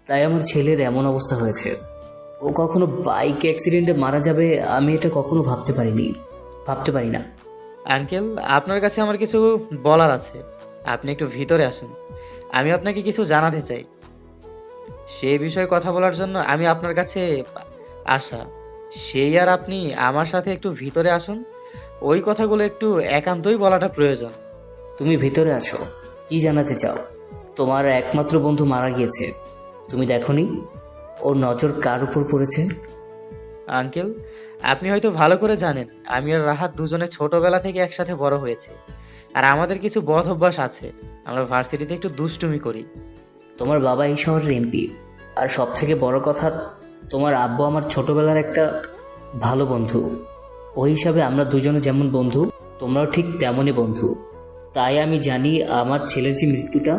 তাই আমার ছেলের এমন অবস্থা হয়েছে। ও কখনো বাইক অ্যাক্সিডেন্টে মারা যাবে আমি এটা কখনো ভাবতে পারি না। আঙ্কেল আপনার কাছে আমার কিছু বলার আছে, আপনি একটু ভিতরে আসুন। আমি আপনাকে কিছু জানাতে চাই। সেই বিষয়ে কথা বলার জন্য আমি আপনার কাছে আসা। সেই আর আপনি আমার সাথে একটু ভিতরে আসুন। ওই কথাগুলো একটু একান্তই বলাটা প্রয়োজন। তুমি ভিতরে আসো, কি জানাতে চাও? তোমার একমাত্র বন্ধু মারা গিয়েছে, তুমি দেখোনি ওর নজর কার উপর পড়েছে? আঙ্কেল আপনি হয়তো ভালো করে জানেন আমি আর রাহাত দুজনে ছোটবেলা থেকে একসাথে বড় হয়েছে। আর আমাদের কিছু বদ অভ্যাস আছে। আমরা ভার্সিটিতে একটু দুষ্টুমি করি। তোমার বাবা এই শহরের এমপি, আর সব থেকে বড় কথা, তোমার আব্বু আমার ছোটবেলার একটা ভালো বন্ধু। ওই হিসাবে আমরা দুজনে যেমন বন্ধু, তোমরাও ঠিক তেমনই বন্ধু। তাই আমি জানি আমার ছেলের যে মৃত্যুটা,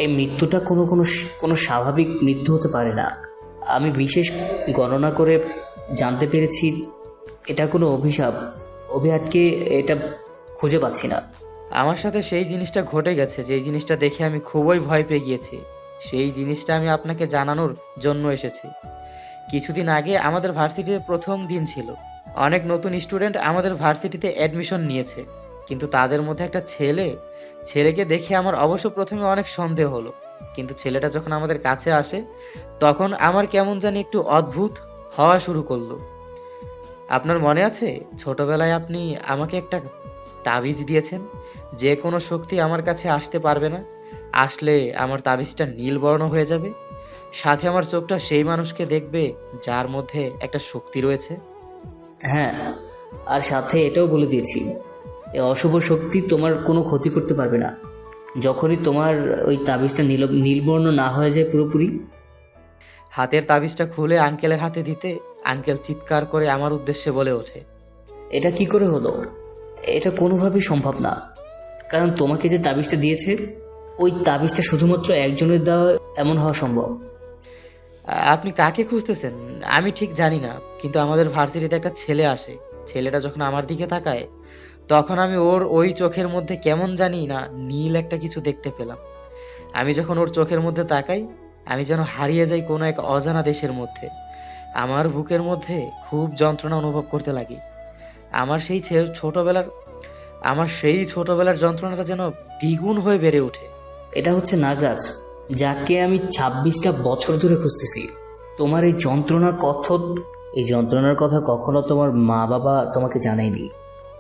এই মৃত্যুটা কোনো স্বাভাবিক মৃত্যু হতে পারে না। আমি বিশেষ গণনা করে জানতে পেরেছি এটা কোনো অভিহাতকে এটা খুঁজে পাচ্ছি না। আমার সাথে সেই জিনিসটা ঘটে গেছে, যেই জিনিসটা দেখে আমি খুবই ভয় পেয়ে গিয়েছি। সেই জিনিসটা আমি আপনাকে জানানোর জন্য এসেছি। কিছুদিন আগে আমাদের ভার্সিটির প্রথম দিন ছিল। অনেক নতুন স্টুডেন্ট আমাদের ভার্সিটিতে অ্যাডমিশন নিয়েছে, কিন্তু তাদের মধ্যে একটা ছেলেকে দেখে আমার অবশ্য প্রথমে অনেক সন্দেহ হলো। কিন্তু ছেলেটা যখন আমাদের কাছে আসে, তখন আমার কেমন জানি একটু অদ্ভুত হওয়া শুরু করলো। আপনার মনে আছে ছোটবেলায় আপনি আমাকে একটা তাবিজ দিয়েছেন, যে কোনো শক্তি আমার কাছে আসতে পারবে না, আসলে আমার তাবিজটা নীল বর্ণ হয়ে যাবে, সাথে আমার চোখটা সেই মানুষকে দেখবে যার মধ্যে একটা শক্তি রয়েছে। হ্যাঁ, আর সাথে এটাও বলে দিয়েছি এই অশুভ শক্তি তোমার কোনো ক্ষতি করতে পারবে না যখনই তোমার ওই তাবিজটা নীলবর্ণ না হয়ে যায় পুরোপুরি। হাতের তাবিজটা খুলে আঙ্কেলের হাতে দিতে আঙ্কেল চিৎকার করে আমার উদ্দেশ্যে বলে ওঠে, এটা কি করে হলো? এটা কোনোভাবেই সম্ভব না, কারণ তোমাকে যে তাবিজটা দিয়েছে ওই তাবিজটা শুধুমাত্র একজনের দেওয়া এমন হওয়া সম্ভব। আপনি কাকে খুঁজতেছেন আমি ঠিক জানি না, কিন্তু আমাদের ভার্সিটিতে একটা ছেলে আসে। ছেলেটা যখন আমার দিকে তাকায়, তখন আমি ওর ওই চোখের মধ্যে কেমন জানি না নীল একটা কিছু দেখতে পেলাম। আমি যখন ওর চোখের মধ্যে তাকাই, আমি যেন হারিয়ে যাই কোনো এক অজানা দেশের মধ্যে। আমার বুকের মধ্যে খুব যন্ত্রণা অনুভব করতে লাগি। আমার সেই ছোটবেলার যন্ত্রণাটা যেন দ্বিগুণ হয়ে বেড়ে ওঠে। এটা হচ্ছে নাগরাজ, যাকে আমি 26টা বছর ধরে খুঁজতেছি। তোমার এই যন্ত্রণার কথা কখনো তোমার মা বাবা তোমাকে জানায়নি,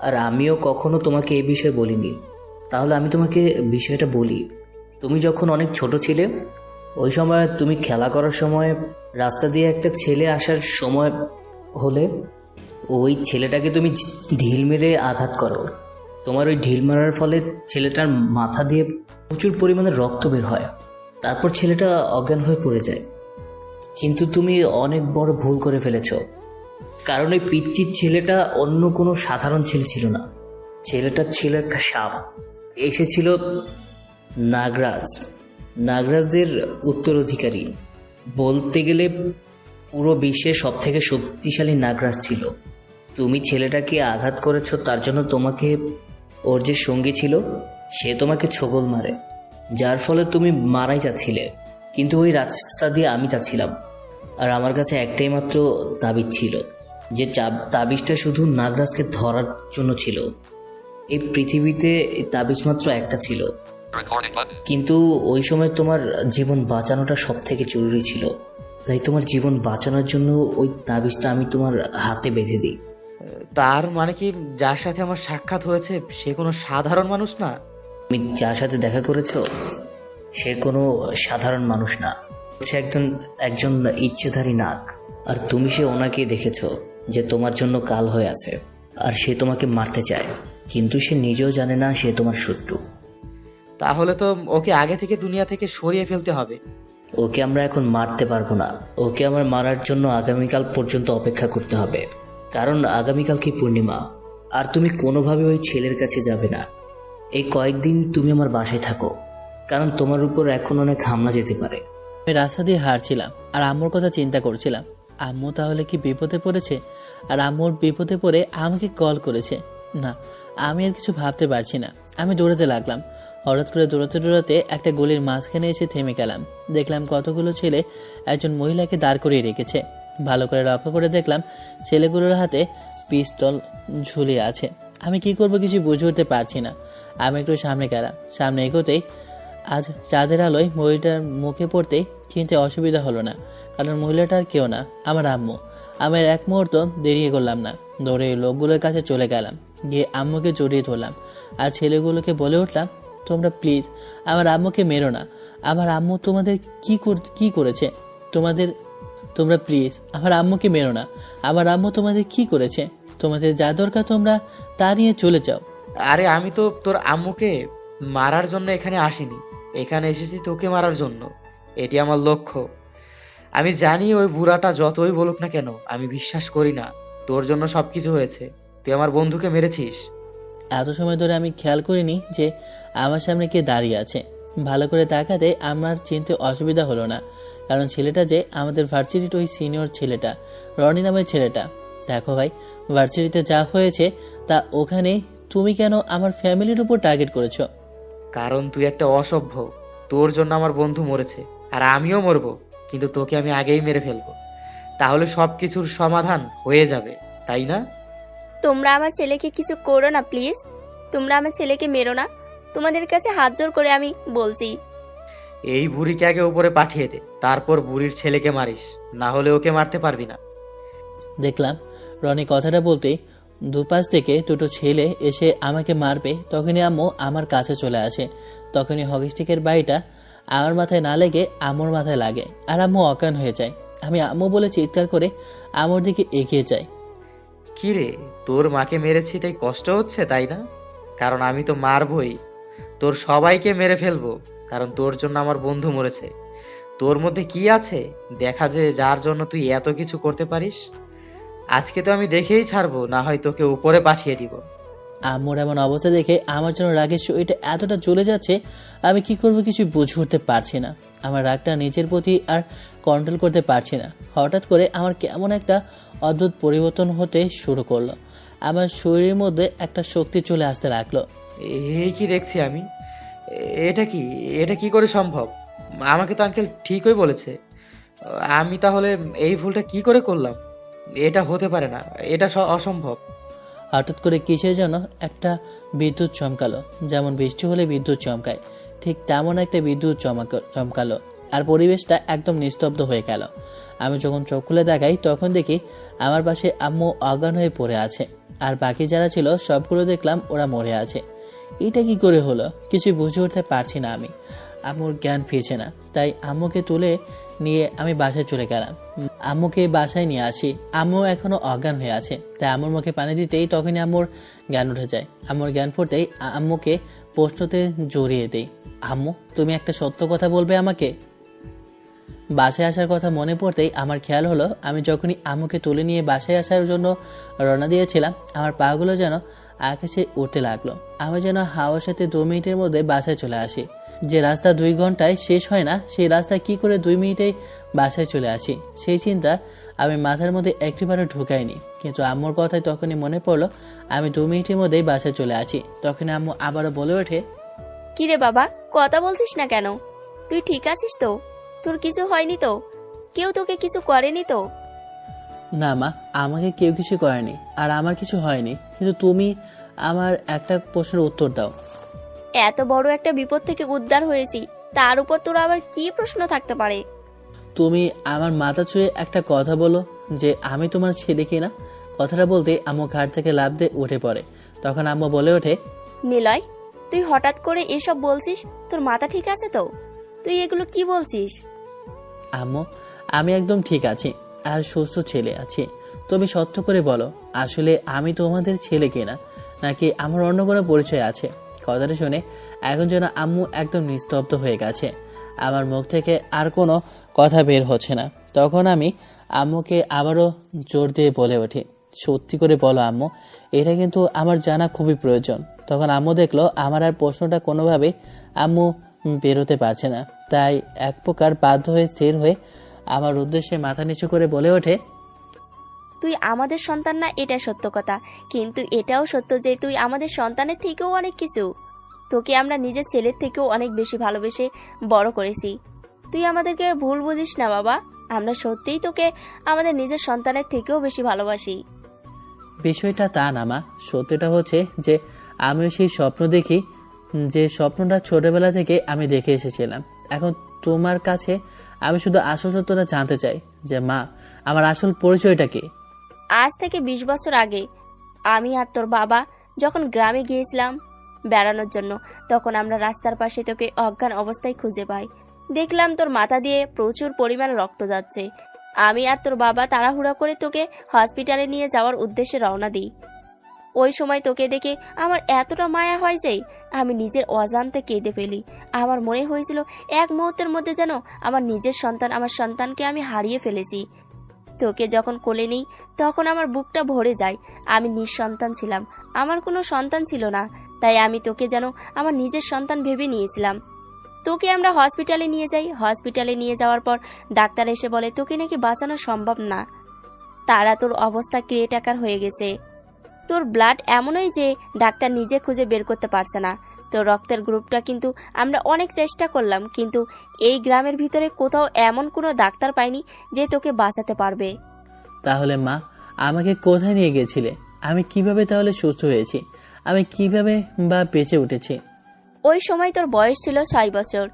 আর আমিও কখনো তোমাকে এই বিষয়ে বলিনি। তাহলে আমি তোমাকে বিষয়টা বলি। তুমি যখন অনেক ছোট ছিলে, ওই সময় তুমি খেলা করার সময় রাস্তা দিয়ে একটা ছেলে আসার সময় হলে ওই ছেলেটাকে তুমি ঢিল মেরে আঘাত করো। তোমার ওই ঢিল মারার ফলে ছেলেটার মাথা দিয়ে প্রচুর পরিমাণে রক্ত বের হয়। তারপর ছেলেটা অজ্ঞান হয়ে পড়ে যায়। কিন্তু তুমি অনেক বড় ভুল করে ফেলেছ, কারণ ওই পিচ্চির ছেলেটা অন্য কোনো সাধারণ ছেলে ছিল না। ছেলেটা ছিল একটা সাপ। এসেছিল নাগরাজদের উত্তরাধিকারী। বলতে গেলে পুরো বিশ্বের সব থেকে শক্তিশালী নাগরাজ ছিল। তুমি ছেলেটাকে আঘাত করেছ, তার জন্য তোমাকে ওর যে সঙ্গী ছিল সে তোমাকে ছোগল মারে, যার ফলে তুমি মারাই যাচ্ছিলে। কিন্তু ওই রাস্তা দিয়ে আমি যাচ্ছিলাম, আর আমার কাছে একটাই মাত্র তাবিজ ছিল, যে তাবিজটা শুধু নাগরাজকে ধরার জন্য ছিল। এই পৃথিবীতে তাবিজ মাত্র একটা ছিল, কিন্তু ওই সময় তোমার জীবন বাঁচানোটা সব থেকে জরুরি ছিল। তাই তোমার জীবন বাঁচানোর জন্য ওই তাবিজটা আমি তোমার হাতে বেঁধে দিই। তার মানে কি যার সাথে আমার সাক্ষাৎ হয়েছে সে কোনো সাধারণ মানুষ না? তুমি যার সাথে দেখা করেছো সে কোনো সাধারণ মানুষ না, সে একজন ইচ্ছেধারী নাগ। আর তুমি ওনাকে দেখেছো যে তোমার জন্য কাল হয়ে আছে, আর সে তোমাকে মারতে চায়, কিন্তু সে নিজেও জানে না সে তোমার শত্রু। তাহলে তো ওকে আগে থেকে দুনিয়া থেকে সরিয়ে ফেলতে হবে। ওকে আমরা এখন মারতে পারবো না। ওকে আমার মারার জন্য আগামীকাল পর্যন্ত অপেক্ষা করতে হবে, কারণ আগামীকাল কি পূর্ণিমা। আর তুমি কোনোভাবে ওই ছেলের কাছে যাবে না। এই কয়েকদিন তুমি আমার বাসায় থাকো, কারণ তোমার উপর এখন অনেক হামলা যেতে পারে। আমি রাস্তা দিয়ে হাঁটছিলাম আর আম্মুর কথা চিন্তা করছিলাম। আম্মু তাহলে কি বিপদে পড়েছে? আর আম্মুর বিপদে পড়ে আমাকে কল করেছে? না, আমি আর কিছু ভাবতে পারছি না। আমি দৌড়াতে লাগলাম। হঠাৎ করে দৌড়াতে একটা গলির মাঝখানে এসে থেমে গেলাম। দেখলাম কতগুলো ছেলে একজন মহিলাকে দাঁড় করিয়ে রেখেছে। ভালো করে লক্ষ্য করে দেখলাম ছেলেগুলোর হাতে পিস্তল ঝুলিয়ে আছে। আমি কি করব কিছু বুঝে উঠতে পারছি না। আমি একটু সামনে গেলাম। সামনে এগোতেই আজ চাঁদের আলোয় মহিলাটার মুখে পড়তেই চিনতে অসুবিধা হলো না, কারণ মহিলাটার কেউ না, আমার আম্মু। আমি এক মুহূর্ত দেরি করলাম না, দৌড়ে লোকগুলোর কাছে চলে গেলাম। গিয়ে আম্মুকে জড়িয়ে ধরলাম আর ছেলেগুলোকে বলে উঠলাম, তোমরা প্লিজ আমার আম্মুকে মেরো না। আমার আম্মু তোমাদের কি করেছে? তোমাদের তোমরা প্লিজ আমার আম্মুকে মেরো না। আমার আম্মু তোমাদের কি করেছে? তোমাদের যা দরকার তোমরা তা নিয়ে চলে যাও। আরে আমি তো তোর আম্মুকে মারার জন্য এখানে আসিনি, এখানে এসেছি তোকে মারার জন্য। এটি আমার লক্ষ্য। আমি জানি ওই বুড়াটা যতই বলুক না কেন, আমি বিশ্বাস করি না তোর জন্য সবকিছু হয়েছে। তুই আমার বন্ধুকে মেরেছিস। এত সময় ধরে আমি খেয়াল করিনি যে আমার সামনে কে দাঁড়িয়ে আছে। ভালো করে তাকাতে আমার চিনতে অসুবিধা হলো না, কারণ ছেলেটা যে আমাদের ভার্সিটির ওই সিনিয়র ছেলেটা, রনি নামের ছেলেটা। দেখো ভাই, ভার্সিটিতে যা হয়েছে তা ওখানে তুমি কেন আমার ফ্যামিলির উপর টার্গেট করেছো? কারণ তুই একটা অসভ্য। তোর জন্য আমার বন্ধু মরেছে, আর আমিও মরবো, কিন্তু তোকে আমি আগেই মেরে ফেলবো। তাহলে সবকিছুর সমাধান হয়ে যাবে, তাই না? তোমরা আমার ছেলেকে কিছু করো না প্লিজ। তোমরা আমার ছেলেকে মেরো না। তোমাদের কাছে হাত জোর করে আমি বলছি। এই বুড়িকে আগে উপরে পাঠিয়ে দে, তারপর বুড়ির ছেলেকে মারিস, না হলে ওকে মারতে পারবি না। দেখলাম রনি কথাটা বলতেই দুপাশ থেকে দুটো ছেলে এসে আমাকে মারবে, তখনই আম্মু আমার কাছে চলে আসে। তখনই হকি স্টিকের বাড়িটা আমার মাথায় না লেগে আম্মুর মাথায় লাগে, আর আম্মু অজ্ঞান হয়ে যায়। আমি আম্মু বলে চিৎকার করে আম্মুর দিকে এগিয়ে যাই। কি রে, তোর মাকে মেরেছি তাই কষ্ট হচ্ছে, তাই না? কারণ আমি তো মারবই, তোর সবাইকে মেরে ফেলবো, কারণ তোর জন্য আমার বন্ধু মরেছে। তোর মধ্যে কি আছে দেখা, যে যার জন্য তুই এত কিছু করতে পারিস। আজকে তো আমি দেখেই ছাড়বো, না হয় তোকে উপরে পাঠিয়ে দিব। আম্মুর এমন অবস্থা দেখে আমার জন্য রাগের শরীরটা এতটা চলে যাচ্ছে, আমি কি করবো কিছু বুঝে উঠতে পারছি না। আমার রাগটা নিজের প্রতি আর কন্ট্রোল করতে পারছি না। হঠাৎ করে আমার কেমন একটা অদ্ভুত পরিবর্তন হতে শুরু করলো। আমার শরীরের মধ্যে একটা শক্তি চলে আসতে লাগলো। এই কি দেখছি আমি? এটা কি, এটা কি করে সম্ভব? আমাকে তো আঙ্কেল ঠিকই বলেছে। আমি তাহলে এই ভুলটা কি করে করলাম? এটা হতে পারে না, এটা অসম্ভব। হঠাৎ করে কিসের যেন একটা বিদ্যুৎ চমকালো, যেমন বৃষ্টি হলে বিদ্যুৎ চমকায়, ঠিক তেমন একটা বিদ্যুৎ চমকালো, আর পরিবেশটা একদম নিস্তব্ধ হয়ে গেল। আমি যখন চোখ খুলে দেখাই তখন দেখি আমার পাশে আম্মু অজ্ঞান হয়ে পড়ে আছে, আর বাকি যারা ছিল সবগুলো দেখলাম ওরা মরে আছে। এটা কি করে হলো কিছু বুঝে উঠতে পারছি না আমি। আম্মুর জ্ঞান ফিরছে না, তাই আম্মুকে তুলে নিয়ে আমি বাসায় চলে গেলাম। আম্মুকে বাসায় নিয়ে আসি। আম্মু এখনো অজ্ঞান হয়ে আছে, তাই আম্মুর মুখে পানি দিতেই তখনই আম্মুর জ্ঞান উঠে যায়। আম্মুর জ্ঞান ফুটেই আম্মুকে প্রশ্নতে জড়িয়ে দেই। আম্মু, তুমি একটা সত্য কথা বলবে আমাকে? বাসায় আসার কথা মনে পড়তেই আমার খেয়াল হলো, আমি যখনই আম্মুকে তুলে নিয়ে বাসায় আসার জন্য রওনা দিয়েছিলাম, আমার পাগুলো যেন আকাশে উঠতে লাগলো। আমি যেন হাওয়ার সাথে 2 মিনিটের মধ্যে বাসায় চলে আসি। যে রাস্তা 2 ঘন্টায় শেষ হয় না, সেই রাস্তায় কি করে 2 মিনিটেই বাসায় চলে আসি, সেই চিন্তা আমি মাথার মধ্যে একেবারে ঢুকাইনি। কিন্তু আম্মুর কথায় তখনই মনে পড়লো আমি 2 মিনিটের মধ্যেই বাসায় চলে আসি। তখন আম্মু আবারও বলে ওঠে, কিরে বাবা, কথা বলছিস না কেন? তুই ঠিক আছিস তো? তোর কিছু হয়নি তো? কেউ তোকে কিছু করেনি তো? না মা, আমাকে কেউ কিছু করেনি, আর আমার কিছু হয়নি, কিন্তু তুমি আমার একটা প্রশ্নের উত্তর দাও। এত বড় একটা বিপদ থেকে উদ্ধার হয়েছি, তার উপর তোর আবার কি প্রশ্ন থাকতে পারে? তুমি আমার মাথা ছুঁয়ে একটা কথা বলো যে আমি তোমার ছেলে কিনা। কথাটা বলতে আম্মু ঘাট থেকে লাফ দিয়ে উঠে পড়ে। তখন আম্মু বলে ওঠে, নিলয়, তুই হঠাৎ করে এসব বলছিস? তোর মাথা ঠিক আছে তো? তুই এগুলো কি বলছিস? আম্মু, আমি একদম ঠিক আছি আর সুস্থ ছেলে আছি। তুমি সত্য করে বলো, আসলে আমি তোমাদের ছেলে কিনা, নাকি আমার অন্য কোনো পরিচয় আছে? কথাটা শুনে এখন যেন আম্মু একদম নিস্তব্ধ হয়ে গেছে। আমার মুখ থেকে আর কোনো কথা বের হচ্ছে না। তখন আমি আম্মুকে আবারও জোর দিয়ে বলে উঠি, সত্যি করে বলো আম্মু, এটা কিন্তু আমার জানা খুবই প্রয়োজন। তখন আম্মু দেখলো আমার আর প্রশ্নটা কোনোভাবেই আম্মু বেরোতে পারছে না, তাই এক প্রকার বাধ্য হয়ে স্থির হয়ে আমার উদ্দেশ্যে মাথা নিচু করে বলে ওঠে, তুই আমাদের সন্তান না, এটা সত্য কথা, কিন্তু এটাও সত্য যে তুই আমাদের সন্তানের থেকেও অনেক কিছু। তোকে আমরা নিজের ছেলের থেকেও অনেক বেশি ভালোবেসে বড় করেছি। তুই আমাদেরকে ভুল বুঝিস না বাবা, আমরা সত্যিই তোকে আমাদের নিজের সন্তানের থেকেও বেশি ভালোবাসি। বিষয়টা তা না মা, সত্যিটা হচ্ছে যে আমিও সেই স্বপ্ন দেখি, যে স্বপ্নটা ছোটবেলা থেকে আমি দেখে এসেছিলাম। এখন তোমার কাছে আমি শুধু আসল সত্যটা জানতে চাই যে মা, আমার আসল পরিচয়টা কি? আজ থেকে 20 বছর আগে আমি আর তোর বাবা যখন গ্রামে গিয়েছিলাম বেড়ানোর জন্য, তখন আমরা রাস্তার পাশে তোকে অজ্ঞান অবস্থায় খুঁজে পাই। দেখলাম তোর মাথা দিয়ে প্রচুর পরিমাণ রক্ত যাচ্ছে। আমি আর তোর বাবা তাড়াহুড়া করে তোকে হসপিটালে নিয়ে যাওয়ার উদ্দেশ্যে রওনা দিই। ওই সময় তোকে দেখে আমার এতটা মায়া হয় যে আমি নিজের অজান্তে কেঁদে ফেলি। আমার মনে হয়েছিল এক মুহূর্তের মধ্যে যেন আমার নিজের সন্তান, আমার সন্তানকে আমি হারিয়ে ফেলেছি। তোকে যখন কোলে নিই তখন আমার বুকটা ভরে যায়। আমি নিঃসন্তান ছিলাম, আমার কোনো সন্তান ছিল না, তাই আমি তোকে যেন আমার নিজের সন্তান ভেবে নিয়েছিলাম। তোকে আমরা হসপিটালে নিয়ে যাই। হসপিটালে নিয়ে যাওয়ার পর ডাক্তার এসে বলে তোকে নাকি বাঁচানো সম্ভব না, তারা তোর অবস্থা ক্রিয়েটাকার হয়ে গেছে। তোর ব্লাড এমনই যে ডাক্তার নিজে খুঁজে বের করতে পারছে না। তোর রক্তের গ্রুপটা কিন্তু আমরা অনেক চেষ্টা করলাম, কিন্তু এই গ্রামের ভিতরে কোথাও এমন কোনো ডাক্তার পাইনি যে তোকে বাঁচাতে পারবে। তাহলে মা আমাকে কোথায় নিয়ে গেছিলে? আমি কিভাবে তাহলে সুস্থ হয়েছি? আমি কিভাবে বা বেঁচে উঠেছি? ওই সময় তোর বয়স ছিল 6 বছর।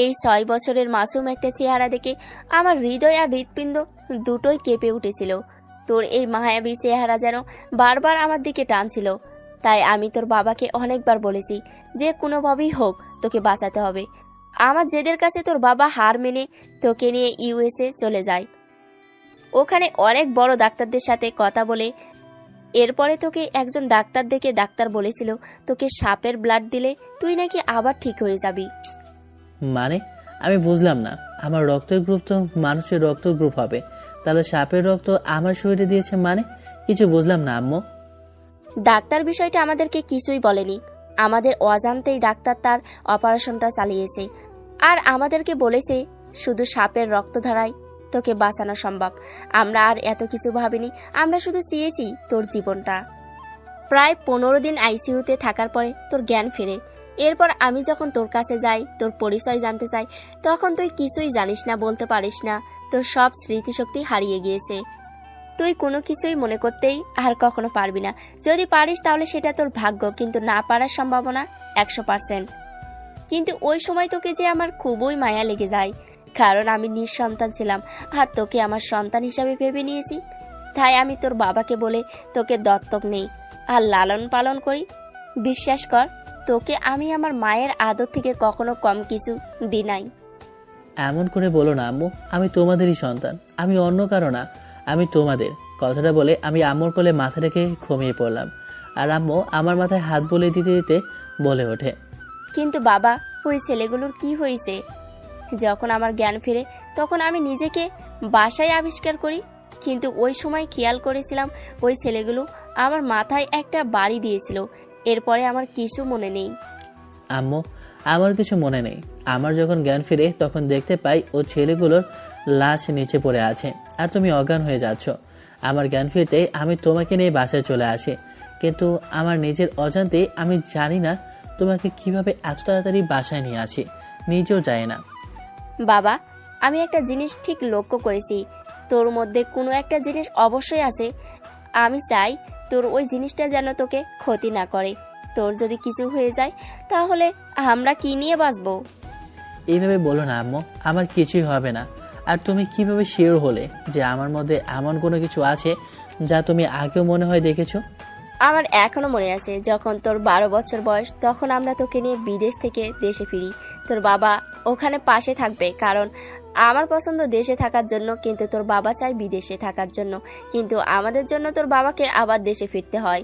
এই 6 বছরের মাসুম একটা চেহারা দেখে আমার হৃদয় আর হৃৎপিণ্ড দুটোই কেঁপে উঠেছিল। তোর এই মায়াবী চেহারা যেন বারবার আমার দিকে টানছিল। তাই আমি তোর বাবাকে অনেকবার বলেছি যে কোনোভাবেই হোক তোকে বাঁচাতে হবে। আমার জেদের কাছে তোর বাবা হার মেনে তোকে নিয়ে ইউএসএ চলে যায়। ওখানে অনেক বড় ডাক্তারদের সাথে কথা বলে এরপরে তোকে একজন ডাক্তার দেখে ডাক্তার বলেছিল তোকে সাপের ব্লাড দিলে তুই নাকি আবার ঠিক হয়ে যাবি। মানে আমি বুঝলাম না, আমার রক্তের গ্রুপ তো মানুষের রক্ত গ্রুপ হবে, তাহলে সাপের রক্ত আমার শরীরে দিয়েছে মানে? কিছু বুঝলাম না আম্মু। ডাক্তার বিষয়টা আমাদেরকে কিছুই বলেনি। আমাদের অজান্তেই ডাক্তার তার অপারেশনটা চালিয়েছে আর আমাদেরকে বলেছে শুধু সাপের রক্ত ধারায় তোকে বাঁচানো সম্ভব। আমরা আর এত কিছু ভাবিনি, আমরা শুধু চেয়েছি তোর জীবনটা। প্রায় 15 দিন আইসিইউতে থাকার পরে তোর জ্ঞান ফেরে। এরপর আমি যখন তোর কাছে যাই, তোর পরিচয় জানতে চাই, তখন তুই কিছুই জানিস না, বলতে পারিস না। তোর সব স্মৃতিশক্তি হারিয়ে গিয়েছে। তুই কোনো কিছুই মনে করতেই আর কখনো পারবি না। যদি পারিস তাহলে সেটা তোর ভাগ্য, কিন্তু না পারার সম্ভাবনা 100%। কিন্তু ওই সময় তোকে যে আমার খুবই মায়া লেগে যায়, কারণ আমি নিঃসন্তান ছিলাম আর তোকে আমার সন্তান হিসাবে ভেবে নিয়েছি। তাই আমি তোর বাবাকে বলে তোকে দত্তক নেই আর লালন পালন করি। বিশ্বাস কর, তোকে আমি আমার মায়ের আদর থেকে কখনো কম কিছু দিই নাই। এমন করে বলো না আম্মু, আমি তোমাদেরই সন্তান, আমি অন্য কারো না, আমি তোমাদের। কথাটা বলে আমি আম্মুর কোলে মাথা রেখে ঘুমিয়ে পড়লাম আর আম্মু আমার মাথায় হাত বলে দিতে দিতে বলে ওঠে, কিন্তু বাবা, ওই ছেলেগুলোর কি হয়েছে? যখন আমার জ্ঞান ফিরে তখন আমি নিজেকে বাসায় আবিষ্কার করি, কিন্তু ওই সময় খেয়াল করেছিলাম ওই ছেলেগুলো আমার মাথায় একটা বাড়ি দিয়েছিল। এরপরে আমার কিছু মনে নেই। আম্মু আমার কিছু মনে নেই। আমার যখন জ্ঞান ফিরে তখন দেখতে পাই ও ছেলেগুলোর লাশ নিচে পড়ে আছে আর তুমি অজ্ঞান হয়ে যাচ্ছ। আমার জ্ঞান ফিরতে আমি তোমাকে নিয়ে বাসায় চলে আসি, কিন্তু আমার নিজের অজান্তে আমি জানি না তোমাকে কিভাবে এত তাড়াতাড়ি বাসায় নিয়ে আসি, নিজেও যায় না। বাবা, আমি একটা জিনিস ঠিক লক্ষ্য করেছি, তোর মধ্যে কোনো একটা জিনিস অবশ্যই আছে। আমি চাই তোর ওই জিনিসটা যেন তোকে ক্ষতি না করে। তোর যদি কিছু হয়ে যায় তাহলে আমরা কি নিয়ে বাঁচবো? এইভাবে বলো না আম্মু, আমার কিছুই হবে না। আর তুমি কিভাবে শিওর হলে যে আমার মধ্যে এমন কোনো কিছু আছে যা তুমি আগেও মনে হয় দেখেছো? আমার এখনো মনে আছে যখন তোর 12 বছর বয়স, তখন আমরা তোকে নিয়ে বিদেশ থেকে দেশে ফিরি। তোর বাবা ওখানে পাশে থাকবে, কারণ আমার পছন্দ দেশে থাকার জন্য, কিন্তু তোর বাবা চায় বিদেশে থাকার জন্য। কিন্তু আমাদের জন্য তোর বাবাকে আবার দেশে ফিরতে হয়।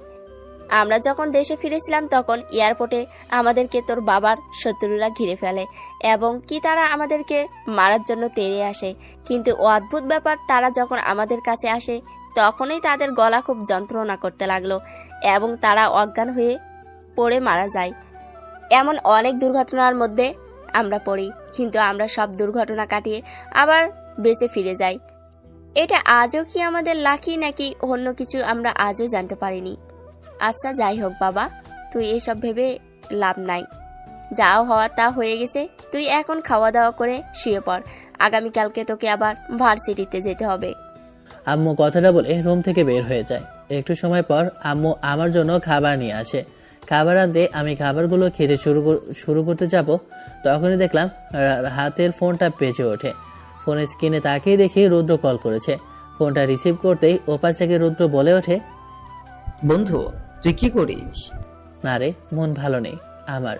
আমরা যখন দেশে ফিরেছিলাম তখন এয়ারপোর্টে আমাদেরকে তোর বাবার শত্রুরা ঘিরে ফেলে এবং কি তারা আমাদেরকে মারার জন্য তেড়ে আসে। কিন্তু অদ্ভুত ব্যাপার, তারা যখন আমাদের কাছে আসে তখনই তাদের গলা খুব যন্ত্রণা করতে লাগলো এবং তারা অজ্ঞান হয়ে পড়ে মারা যায়। এমন অনেক দুর্ঘটনার মধ্যে আমরা পড়ি, কিন্তু আমরা সব দুর্ঘটনা কাটিয়ে আবার বেঁচে ফিরে যাই। এটা আজও কি আমাদের লাকি নাকি অন্য কিছু আমরা আজও জানতে পারিনি। আচ্ছা যাই হোক বাবা, তুই এসব ভেবে লাভ নাই। যাও হওয়া তা হয়ে গেছে। তুই এখন খাওয়া দাওয়া করে শুয়ে পড়। আগামীকালকে তোকে আবার ভার্সিটিতে যেতে হবে। আম্মু কথাটা বলে রুম থেকে বের হয়ে যায়। একটু সময় পর আম্মু আমার জন্য খাবার নিয়ে আসে। খাবার আনতে আমি খাবারগুলো খেতে শুরু করতে যাব, তখনই দেখলাম হাতের ফোনটা বেজে ওঠে। ফোনের স্ক্রিনে তাকিয়ে দেখি রুদ্র কল করেছে। ফোনটা রিসিভ করতেই ওপাশ থেকে রুদ্র বলে ওঠে, বন্ধু তুই কি করিস? না রে, মন ভালো নেই আমার।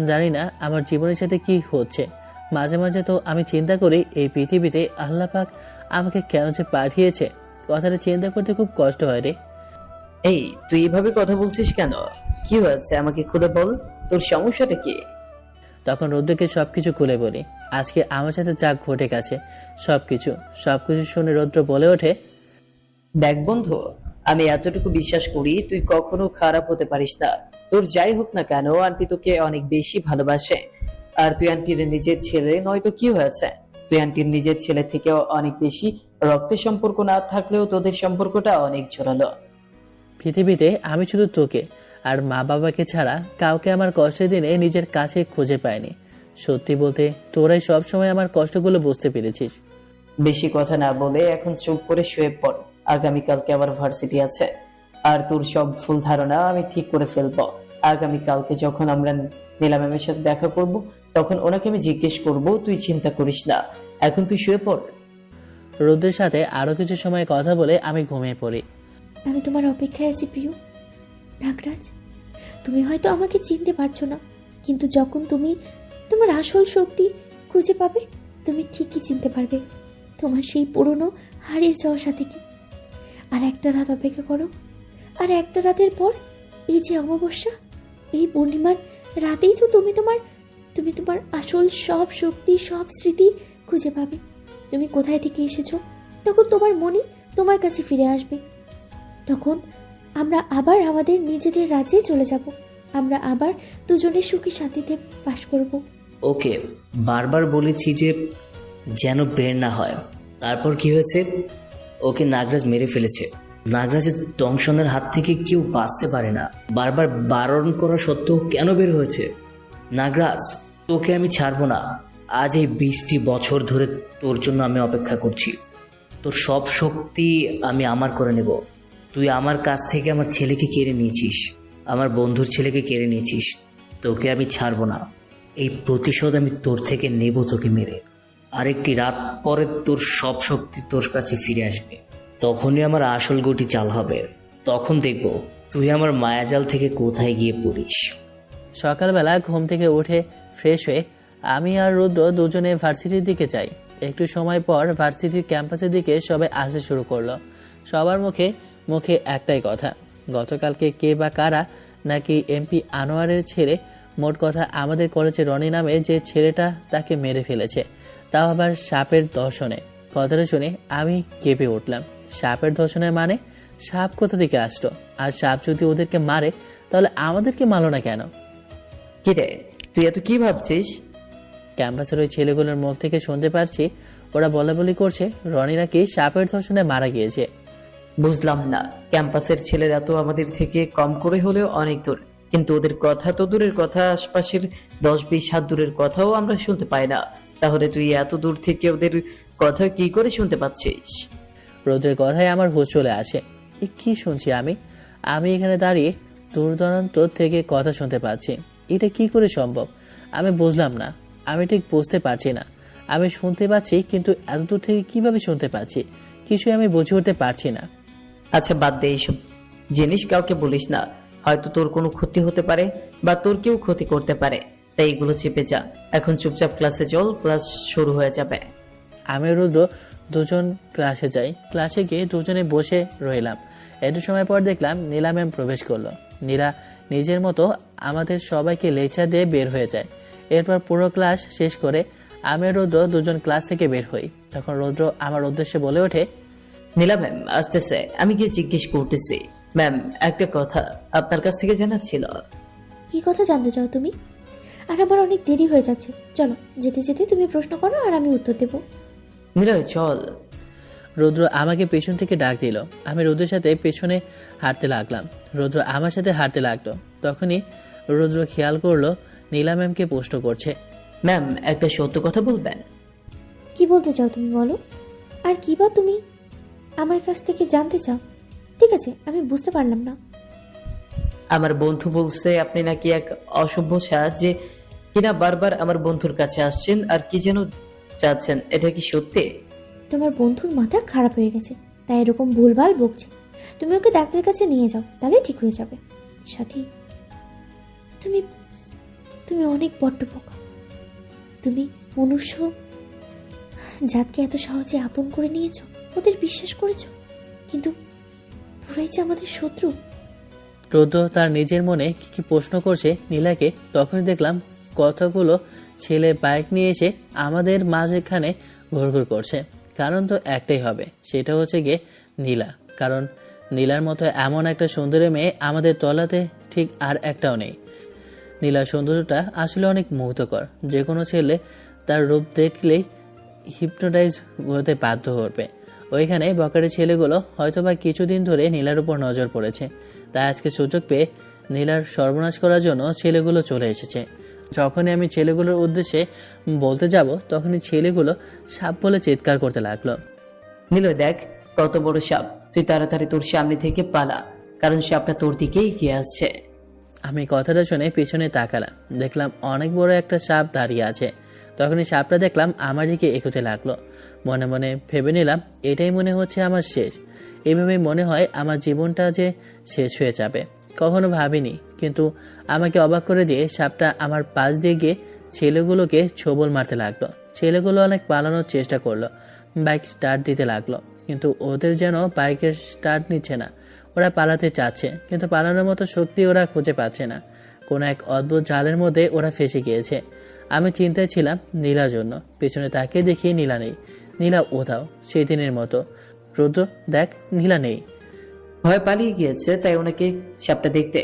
জানি না আমার জীবনের সাথে কি হচ্ছে। মাঝে মাঝে তো আমি চিন্তা করি এই পৃথিবীতে আল্লাহ পাক আমাকে কেন যে পাঠিয়েছে। কথাটা চিন্তা করতে খুব কষ্ট হয় রে। এই তুই এভাবে কথা বলছিস কেন? কি হয়েছে আমাকে খুলে বল, তোর সমস্যাটা কি? তখন রৌদ্রকে সবকিছু খুলে বলি, আজকে আমার সাথে যা ঘটে গেছে সবকিছু শুনে রৌদ্র বলে ওঠে, দেখ বন্ধু, আমি এতটুকু বিশ্বাস করি তুই কখনো খারাপ হতে পারিস না। তোর যাই হোক না কেন, আন্টি তোকে অনেক বেশি ভালোবাসে। আর তুই আন্টির নিজের ছেলে নয়তো কি হয়েছে? তুই আন্টির নিজের ছেলে থেকেও অনেক বেশি। রক্তের সম্পর্ক না থাকলেও তোদের সম্পর্কটা অনেক জোরালো। পৃথিবীতে আমি শুধু তোকে আর মা বাবাকে ছাড়া কাউকে আমার কষ্টের দিনে নিজের কাছে খুঁজে পাইনি। সত্যি বলতে তোরাই সবসময় আমার কষ্টগুলো বুঝতে পেরেছিস। বেশি কথা না বলে এখন চুপ করে শুয়ে পড়। আগামীকালকে আবার ভার্সিটি আছে। আর তোর সব ভুল ধারণা আমি ঠিক করে ফেলবো। আগামীকালকে যখন আমরা নীলা ম্যামের সাথে দেখা করব, তখন ওনাকে আমি জিজ্ঞেস করব। তুই চিন্তা করিস না, এখন তুই শুয়ে পড়। রৌদ্রের সাথে আরো কিছু সময় কথা বলে আমি ঘুমিয়ে পড়ি। আমি তোমার অপেক্ষায় আছি প্রিয় নাগরাজ। তুমি হয়তো আমাকে চিনতে পারছো না, কিন্তু যখন তুমি তোমার আসল শক্তি খুঁজে পাবে, তুমি ঠিকই চিনতে পারবে তোমার সেই পুরনো হারিয়ে যাওয়ার সাথে কি। আর একটা রাত অপেক্ষা করো, আর একটা রাতের পর এই যে অমাবস্যা, এই পূর্ণিমার রাতেই তো তুমি তোমার আসল সব শক্তি, সব স্মৃতি খুঁজে পাবে। তুমি কোথায় থেকে এসেছো, তখন তোমার মনই তোমার কাছে ফিরে আসবে। তখন আমরা আবার আমাদের নিজেদের রাজ্যে চলে যাব। আমরা আবার দুজনে সুখী শান্তিতে বাস করব। ওকে, বারবার বলেছি যে যেন বের না হয়। তারপর কি হয়েছে? ওকে নাগরাজ মেরে ফেলেছে। নাগরাজের দংশনের হাত থেকে কেউ বাঁচতে পারে না। বারবার বারণ করা সত্ত্বেও কেন বের হয়েছে? নাগরাজ, তোকে আমি ছাড়বো না। আজ এই 20টি বছর ধরে তোর জন্য আমি অপেক্ষা করছি। তোর সব শক্তি আমি আমার করে নেব। তুই আমার কাছ থেকে আমার ছেলেকে কেড়ে নিয়েছিস, আমার বন্ধুর ছেলেকে কেড়ে নিয়েছিস। তোকে আমি ছাড়বো না। এই প্রতিশোধ আমি তোর থেকে নেব, তোকে মেরে। আরেকটি রাত পরে তোর সব শক্তি তোর কাছে ফিরে আসবে। তখনই আমার আসল গুটি চাল হবে। তখন দেখব তুই আমার মায়াজাল থেকে কোথায় গিয়ে পড়িস। সকালবেলা ঘুম থেকে উঠে ফ্রেশ হয়ে আমি আর রুদ্র দুজনে ভার্সিটির দিকে যাই। একটু সময় পর ভার্সিটির ক্যাম্পাসের দিকে সবাই আসতে শুরু করলো। সবার মুখে মুখে একটাই কথা, গতকালকে কে বা কারা নাকি এমপি আনোয়ারের ছেলে, মোট কথা আমাদের কলেজে রনি নামে যে ছেলেটা, তাকে মেরে ফেলেছে, তাও আবার সাপের দর্শনে। কথাটা শুনে আমি কেঁপে উঠলাম। সাপের দর্শনে মানে? সাপ কোথা থেকে আসলো? আর সাপ যদি ওদেরকে মারে তাহলে আমাদেরকে মারলো না কেন? কিরে, তুই এত কি ভাবছিস? ক্যাম্পাসের ওই ছেলেগুলোর মুখ থেকে শুনতে পারছি ওরা বলা বলি করছে রনি নাকি সাপের দর্শনে মারা গিয়েছে। বুঝলাম না, ক্যাম্পাসের ছেলেরা তো আমাদের থেকে কম করে হলেও অনেক দূর, কিন্তু ওদের কথা তো দূরের কথা, আশপাশের 10-20 হাত দূরের কথাও আমরা শুনতে পাই না। তাহলে তুই এত দূর থেকে ওদের কথা কি করে শুনতে পাচ্ছিস? রোদের কথায় আমার হুঁশ চলে আসে। এ কি শুনছি আমি? আমি এখানে দাঁড়িয়ে দূর দূরান্ত থেকে কথা শুনতে পাচ্ছি। এটা কি করে সম্ভব? আমি বুঝলাম না, আমি ঠিক বুঝতে পারছি না। আমি শুনতে পাচ্ছি, কিন্তু এত দূর থেকে কিভাবে শুনতে পাচ্ছি কিছুই আমি বুঝে উঠতে পারছি না। আচ্ছা বাদ দে, এইসব জিনিস কাউকে বলিস না। হয়তো তোর কোনো ক্ষতি হতে পারে বা তোর কেউ ক্ষতি করতে পারে, তাই এগুলো চেপে যা। এখন চুপচাপ ক্লাসে চল, ক্লাস শুরু হয়ে যাবে। আমি রুদ্র দুজন ক্লাসে যাই। ক্লাসে গিয়ে দুজনে বসে রইলাম। একটু সময় পর দেখলাম নীলা ম্যাম প্রবেশ করলো। নীলা নিজের মতো আমাদের সবাইকে লেকচার দিয়ে বের হয়ে যায়। এরপর পুরো ক্লাস শেষ করে আমি রুদ্র দুজন ক্লাস থেকে বের হই। তখন রুদ্র আমার উদ্দেশ্যে বলে ওঠে, নীলা ম্যাম আসতেছে, আমি গিয়ে জিজ্ঞেস করতেছি। ম্যাম, একটা কথা আপনার কাছ থেকে জানার ছিল। কি কথা জানতে চাও তুমি? আর আমার অনেক দেরি হয়ে যাচ্ছে, চলো যেতে যেতে তুমি প্রশ্ন করো আর আমি উত্তর দেবো। নীলয় চল। রুদ্র আমাকে পেছন থেকে ডাক দিল। আমি রুদ্রের সাথে পেছনে হাঁটতে লাগলাম। রুদ্র আমার সাথে হাঁটতে লাগলো। তখনই রুদ্র খেয়াল করলো নীলা ম্যামকে প্রশ্ন করছে। ম্যাম, একটা সত্য কথা বলবেন? কি বলতে চাও তুমি বলো। আর কি বা তুমি আমার কাছ থেকে জানতে চাও? ঠিক আছে, আমি বুঝতে পারলাম না। আমার বন্ধু বলছে আপনি নাকি এক অসভ্য সাজ, যে কিনা বারবার আমার বন্ধুর কাছে আসছেন আর কি যেন চাচ্ছেন। এটা কি সত্যি? তোমার বন্ধুর মাথা খারাপ হয়ে গেছে, তাই এরকম ভুলভাল বকছে। তুমি ওকে ডাক্তারের কাছে নিয়ে যাও, তাহলে ঠিক হয়ে যাবে। সাথী, তুমি তুমি অনেক বড্ড বোকা। তুমি মনুষ্য জাতকে এত সহজে আপন করে নিয়েছো, ওদের বিশ্বাস করেছো, কিন্তু পুরাই যে আমাদের শত্রু। রুদ্র তার নিজের মনে কি কি প্রশ্ন করছে নীলাকে, তখনই দেখলাম কতগুলো ছেলে বাইক নিয়ে এসে আমাদের মাঝখানে ঘুরঘুর করছে। কারণ তো একটাই হবে, সেটা হচ্ছে গিয়ে নীলা। কারণ নীলার মতো এমন একটা সুন্দরী মেয়ে আমাদের তলাতে ঠিক আর একটাও নেই। নীলার সৌন্দর্যটা আসলে অনেক মুগ্ধকর, যে কোনো ছেলে তার রূপ দেখলেই হিপনোটাইজ হতে বাধ্য করবে। ওইখানে বকারি ছেলেগুলো হয়তোবা কিছুদিন ধরে নীলার উপর নজর পড়েছে, তাই আজকে সুযোগ পেয়ে নীলার সর্বনাশ করার জন্য ছেলেগুলো চলে এসেছে। যখনই আমি ছেলেগুলোর উদ্দেশ্যে বলতে যাব, তখনই ছেলেগুলো সাপ বলে চিৎকার করতে লাগলো। নিলয় দেখ কত বড় সাপ, তুই তাড়াতাড়ি তোর সামনে থেকে পালা, কারণ সাপটা তোর দিকেই এগিয়ে আসছে। আমি কথাটা শুনে পিছনে তাকালাম, দেখলাম অনেক বড় একটা সাপ দাঁড়িয়ে আছে। তখনই সাপটা দেখলাম আমার দিকে এগোতে লাগলো। মনে মনে ভেবে নিলাম এটাই মনে হচ্ছে আমার শেষ। এভাবেই মনে হয় আমার জীবনটা যে শেষ হয়ে যাবে। কখনো ভাবিনি, কিন্তু আমাকে অবাক করে দিয়ে সাপটা আমার পাশ দিয়ে গিয়ে ছেলেগুলোকে ছোবল মারতে লাগলো। ছেলেগুলো অনেক পালানোর চেষ্টা করলো, বাইক স্টার্ট দিতে লাগলো, কিন্তু ওদের যেন বাইকের স্টার্ট নিচ্ছে না। ওরা পালাতে চাচ্ছে, কিন্তু পালানোর মতো শক্তি ওরা খুঁজে পাচ্ছে না। কোনো এক অদ্ভুত জালের মধ্যে ওরা ফেসে গিয়েছে। আমি চিন্তায় ছিলাম নীলার জন্য। পেছনে তাকিয়ে দেখি নীলা নেই। নীলা ওধাও, সেই দিনের মতো। রুদ্র দেখ, নীলা নেই। ভয় পালিয়ে গিয়েছে, তাই ওনাকে সাপটা দেখতে,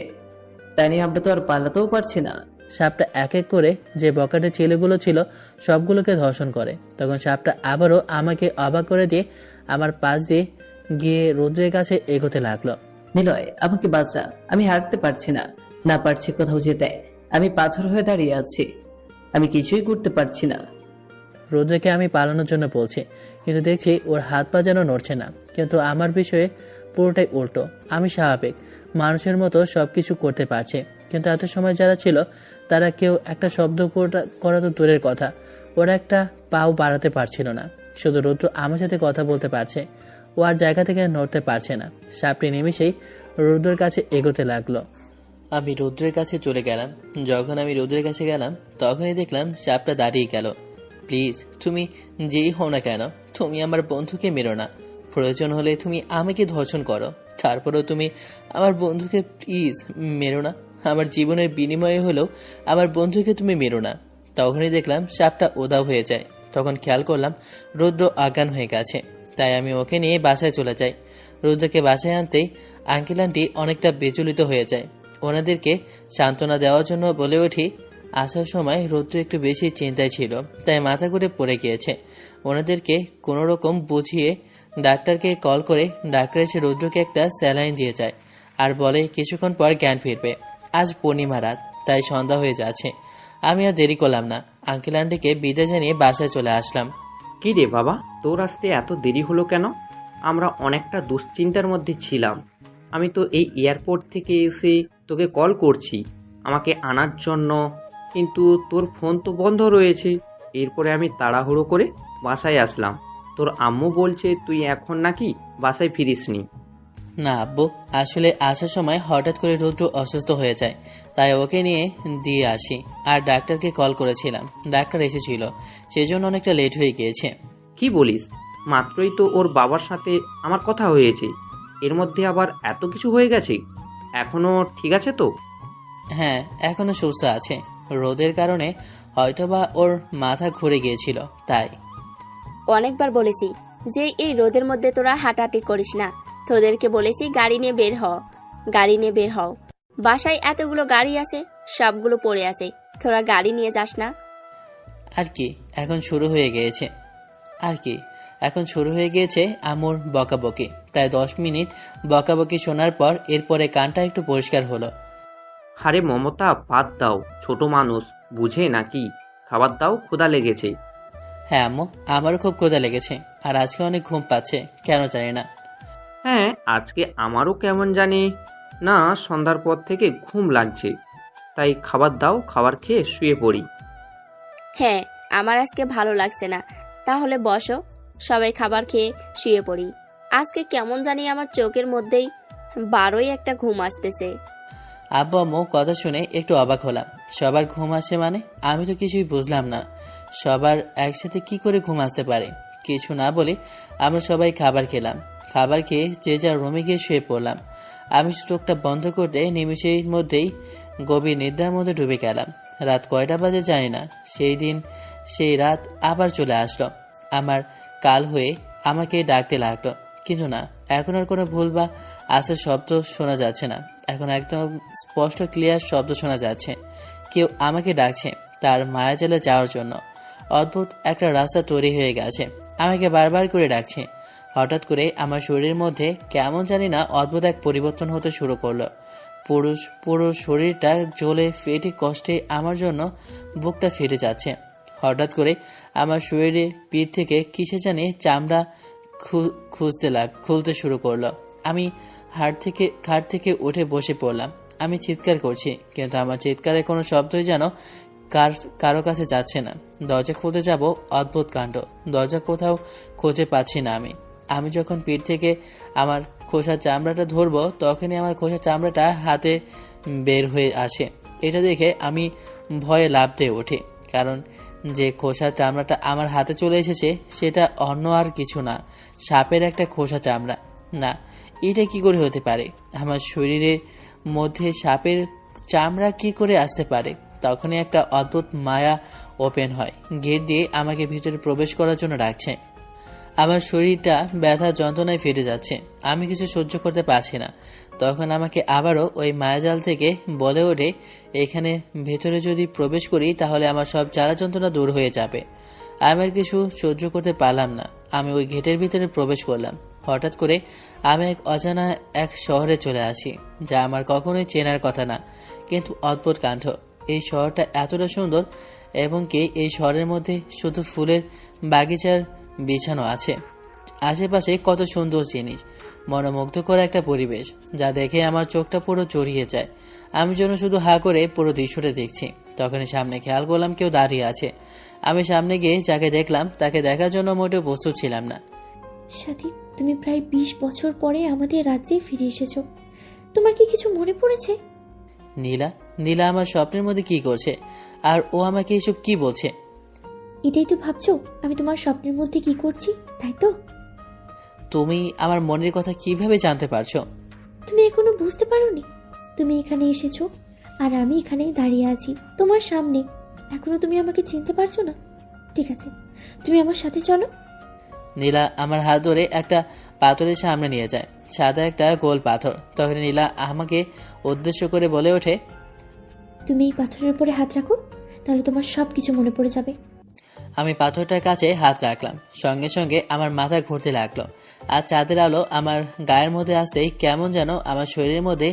তাই নিয়ে আমরা তো আর পালাতেও পারছি না। সাপটা এক এক করে যে বকাটে ছেলেগুলো ছিল সবগুলোকে ধর্ষণ করে। তখন সাপটা আবারও আমাকে অবাক করে দিয়ে আমার পাশ দিয়ে গিয়ে রুদ্রের কাছে এগোতে লাগলো। নিলয় আমাকে বাঁচা, আমি হাঁটতে পারছি না, না পারছি কোথাও যেতে। আমি পাথর হয়ে দাঁড়িয়ে আছি, আমি কিছুই করতে পারছি না। রুদ্রকে আমি পালানোর জন্য বলছি, কিন্তু দেখছি ওর হাত পা যেন নড়ছে না। কিন্তু আমার বিষয়ে পুরোটাই উল্টো। আমি স্বাভাবিক মানুষের মতো সবকিছু করতে পারছি, কিন্তু এত সময় যারা ছিল তারা কেউ একটা শব্দ করা তো দূরের কথা, ওরা একটা পাও বাড়াতে পারছিল না। শুধু রুদ্র আমার সাথে কথা বলতে পারছে, ও আর জায়গা থেকে নড়তে পারছে না। সাপটি নিমিষেই রুদ্রের কাছে এগোতে লাগলো। আমি রুদ্রের কাছে চলে গেলাম। যখন আমি রুদ্রের কাছে গেলাম, তখনই দেখলাম সাপটা দাঁড়িয়ে গেল। প্লিজ, তুমি যেই হও না কেন, তুমি আমার বন্ধুকে মেরো না। প্রয়োজন হলে তুমি আমাকে ধর্ষণ করো, তারপরেও তুমি আমার বন্ধুকে প্লিজ মেরো না। আমার জীবনের বিনিময়ে হলেও আমার বন্ধুকে তুমি মেরো না। তখনই দেখলাম সাপটা উধাও হয়ে যায়। তখন খেয়াল করলাম রুদ্র অজ্ঞান হয়ে গেছে, তাই আমি ওকে নিয়ে বাসায় চলে যাই। রুদ্রকে বাসায় আনতেই আঙ্কেল আন্টি অনেকটা বিচলিত হয়ে যায়। ওনাদেরকে সান্ত্বনা দেওয়ার জন্য বলে উঠি, আসার সময় রুদ্র একটু বেশি চিন্তায় ছিল, তাই মাথা ঘুরে পড়ে গিয়েছে। ওনাদেরকে কোনো রকম বুঝিয়ে ডাক্তারকে কল করে ডাক্তার এসে রুদ্রকে একটা স্যালাইন দিয়ে যায় আর বলে কিছুক্ষণ পর জ্ঞান ফিরবে। আজ পূর্ণিমা রাত, তাই সন্ধ্যা হয়ে যাচ্ছে। আমি আর দেরি করলাম না, আঙ্কেল আন্টিকে বিদায় জানিয়ে বাসায় চলে আসলাম। কি রে বাবা, তোর আসতে এত দেরি হলো কেন? আমরা অনেকটা দুশ্চিন্তার মধ্যে ছিলাম। আমি তো এই এয়ারপোর্ট থেকে এসে তোকে কল করছি আমাকে আনার জন্য, কিন্তু তোর ফোন তো বন্ধ রয়েছে। এরপরে আমি তাড়াহুড়ো করে বাসায় আসলাম। তোর আম্মু বলছে তুই এখন নাকি বাসায় ফিরিসনি। না আব্বু, আসলে আসার সময় হঠাৎ করে রুদ্র অসুস্থ হয়ে যায়, তাই ওকে নিয়ে দিয়ে আসি। আর ডাক্তারকে কল করেছিলাম, ডাক্তার এসেছিল, সেজন্য অনেকটা লেট হয়ে গিয়েছে। কি বলিস? মাত্রই তো ওর বাবার সাথে আমার কথা হয়েছে, এর মধ্যে আবার এত কিছু হয়ে গেছে? এখনো ঠিক আছে তো? হ্যাঁ, এখনো সুস্থ আছে। রোদের কারণে হয়তোবা ওর মাথা ঘুরে গিয়েছিল, তাই। অনেকবার বলেছি যে এই রোদের মধ্যে তোরা হাঁটাহাঁটি করিস না। তোদেরকে বলেছি গাড়ি নিয়ে বের হ, গাড়ি নিয়ে বের হও। বাসায় এতগুলো গাড়ি আছে, সবগুলো পড়ে আছে, তোরা গাড়ি নিয়ে যাস না। আর কি এখন শুরু হয়ে গিয়েছে, আমুর বকাবকি। প্রায় 10 মিনিট বকাবকি শোনার পর এরপরে কানটা একটু পরিষ্কার হলো। আরে মমতা, বাদ দাও, ছোট মানুষ বুঝে নাকি? খাবার দাও, ক্ষুধা লেগেছে। হ্যাঁ আম্মু, আমারও খুব ক্ষুধা লেগেছে, আর আজকে অনেক ঘুম পাচ্ছে, কেন জানি না। হ্যাঁ, আজকে আমারও কেমন জানি না, সন্ধ্যার পর থেকে ঘুম লাগছে, তাই খাবার দাও, খাবার খেয়ে শুয়ে পড়ি। হ্যাঁ, আমার আজকে ভালো লাগছে না, তাহলে বসো, সবাই খাবার খেয়ে শুয়ে পড়ি। আজকে কেমন জানি আমার চোখের মধ্যেই বারোই একটা ঘুম আসতেছে। আব্বু আম্মু কথা শুনে একটু অবাক হলাম। সবার ঘুম আসে মানে? আমি তো কিছুই বুঝলাম না। সবার একসাথে কি করে ঘুম আসতে পারে? কিছু না বলে আমরা সবাই খাবার খেলাম। খাবার খেয়ে যে যার রুমে গিয়ে শুয়ে পড়লাম। আমি চোখটা বন্ধ করতে নিমেষের মধ্যেই গভীর নিদ্রার মধ্যে ডুবে গেলাম। রাত কয়টা বাজে জানি না। সেই রাত আবার চলে আসলো। আমার কাল হয়ে আমাকে ডাকতে লাগলো, কিন্তু না, এখন আর কোনো ভুল বা আস্তে শব্দ শোনা যাচ্ছে না। এখন একদম স্পষ্ট ক্লিয়ার শব্দ শোনা যাচ্ছে। কেউ আমাকে ডাকছে তার মায়াজালে যাওয়ার জন্য। অদ্ভুত একটা রাস্তা তৈরি হয়ে গেছে, আমাকে বারবার করে ডাকছে। হঠাৎ করে আমার শরীরের মধ্যে কেমন জানি না অদ্ভুত এক পরিবর্তন হতে শুরু করলো। পুরো শরীরটা জ্বলে ফেটে কষ্টে আমার জন্য বুকটা ফেটে যাচ্ছে। হঠাৎ করে আমার শরীরে পিঠ থেকে কিসে জানি চামড়া খুলতে শুরু করলো। আমি খাট থেকে উঠে বসে পড়লাম। আমি চিৎকার করছি, কিন্তু আমার চিৎকারের কোনো শব্দই যেন কারো কাছে যাচ্ছে না। দরজা খুলতে যাব, অদ্ভুত কাণ্ড, দরজা কোথাও খুঁজে পাচ্ছি না। আমি যখন পিঠ থেকে আমার খোসার চামড়াটা ধরবো, তখনই আমার খোসার চামড়াটা হাতে বের হয়ে আসে। এটা দেখে আমি ভয়ে লাফ দিয়ে উঠি, কারণ যে খোসার চামড়াটা আমার হাতে চলে এসেছে সেটা অন্য আর কিছু না, সাপের একটা খোসা চামড়া। না, এটা কি করে হতে পারে? আমার শরীরের মধ্যে সাপের চামড়া কি করে আসতে পারে? তখনই একটা অদ্ভুত মায়া ওপেন হয়, গেট দিয়ে আমাকে ভিতরে প্রবেশ করার জন্য ডাকছে। আমার শরীরটা ব্যথা যন্ত্রণায় ফেটে যাচ্ছে, আমি কিছু সহ্য করতে পারছি না। তখন আমাকে আবারও ওই মায়াজাল থেকে বলে ওঠে, এখানে ভেতরে যদি প্রবেশ করি তাহলে আমার সব জ্বালা যন্ত্রণা দূর হয়ে যাবে। আমি আর কিছু সহ্য করতে পারলাম না, আমি ওই গেটের ভিতরে প্রবেশ করলাম। হঠাৎ করে আমি এক অজানা এক শহরে চলে আসি, যা আমার কখনোই চেনার কথা না। কিন্তু অদ্ভুত কাণ্ড, এই শহরটা এতটা সুন্দর, এবং কি এই শহরের মধ্যে শুধু ফুলের বাগিচার বিছানো আছে। আশেপাশে কত সুন্দর জিনিস, মনোমুগ্ধকর একটা পরিবেশ, যা দেখে আমার চোখটা পুরো জড়িয়ে যায়। আমি যেন শুধু হা করে পুরো দৃশ্যটা দেখছি। তখনই সামনে খেয়াল করলাম কেউ দাঁড়িয়ে আছে। আমি সামনে গিয়ে যাকে দেখলাম তাকে দেখার জন্য মোটেও প্রস্তুত ছিলাম না। সাথী, তুমি প্রায় 20 বছর পরে আমাদের রাজ্যে ফিরে এসেছো। তোমার কি কিছু মনে পড়েছে? নীলা আমার স্বপ্নের মধ্যে কি করছে, আর ও আমাকে এসব কি বলছে? এটাই তো ভাবছো আমি তোমার স্বপ্নের মধ্যে কি করছি, তাই তো? তুমি আমার মনের কথা কিভাবে জানতে পারছো? তুমি এখনো বুঝতে পারোনি? তুমি এখানে এসেছো আর আমি এখানে দাঁড়িয়ে আছি তোমার সামনে। এখনো তুমি আমাকে চিনতে পারছো না? ঠিক আছে, তুমি আমার সাথে চলো। নীলা আমার হাত ধরে একটা পাথরের সামনে নিয়ে যায়, সাদা একটা গোল পাথর। তখন নীলা আমাকে উদ্দেশ্য করে বলে ওঠে, তুমি এই পাথরের উপরে হাত রাখো, তাহলে তোমার সব কিছু মনে পড়ে যাবে। আমি পাথরটার কাছে হাত রাখলাম, সঙ্গে সঙ্গে আমার মাথা ঘুরতে লাগলো, আর চাঁদের আলো আমার গায়ের মধ্যে আসতেই কেমন যেন আমার শরীরের মধ্যে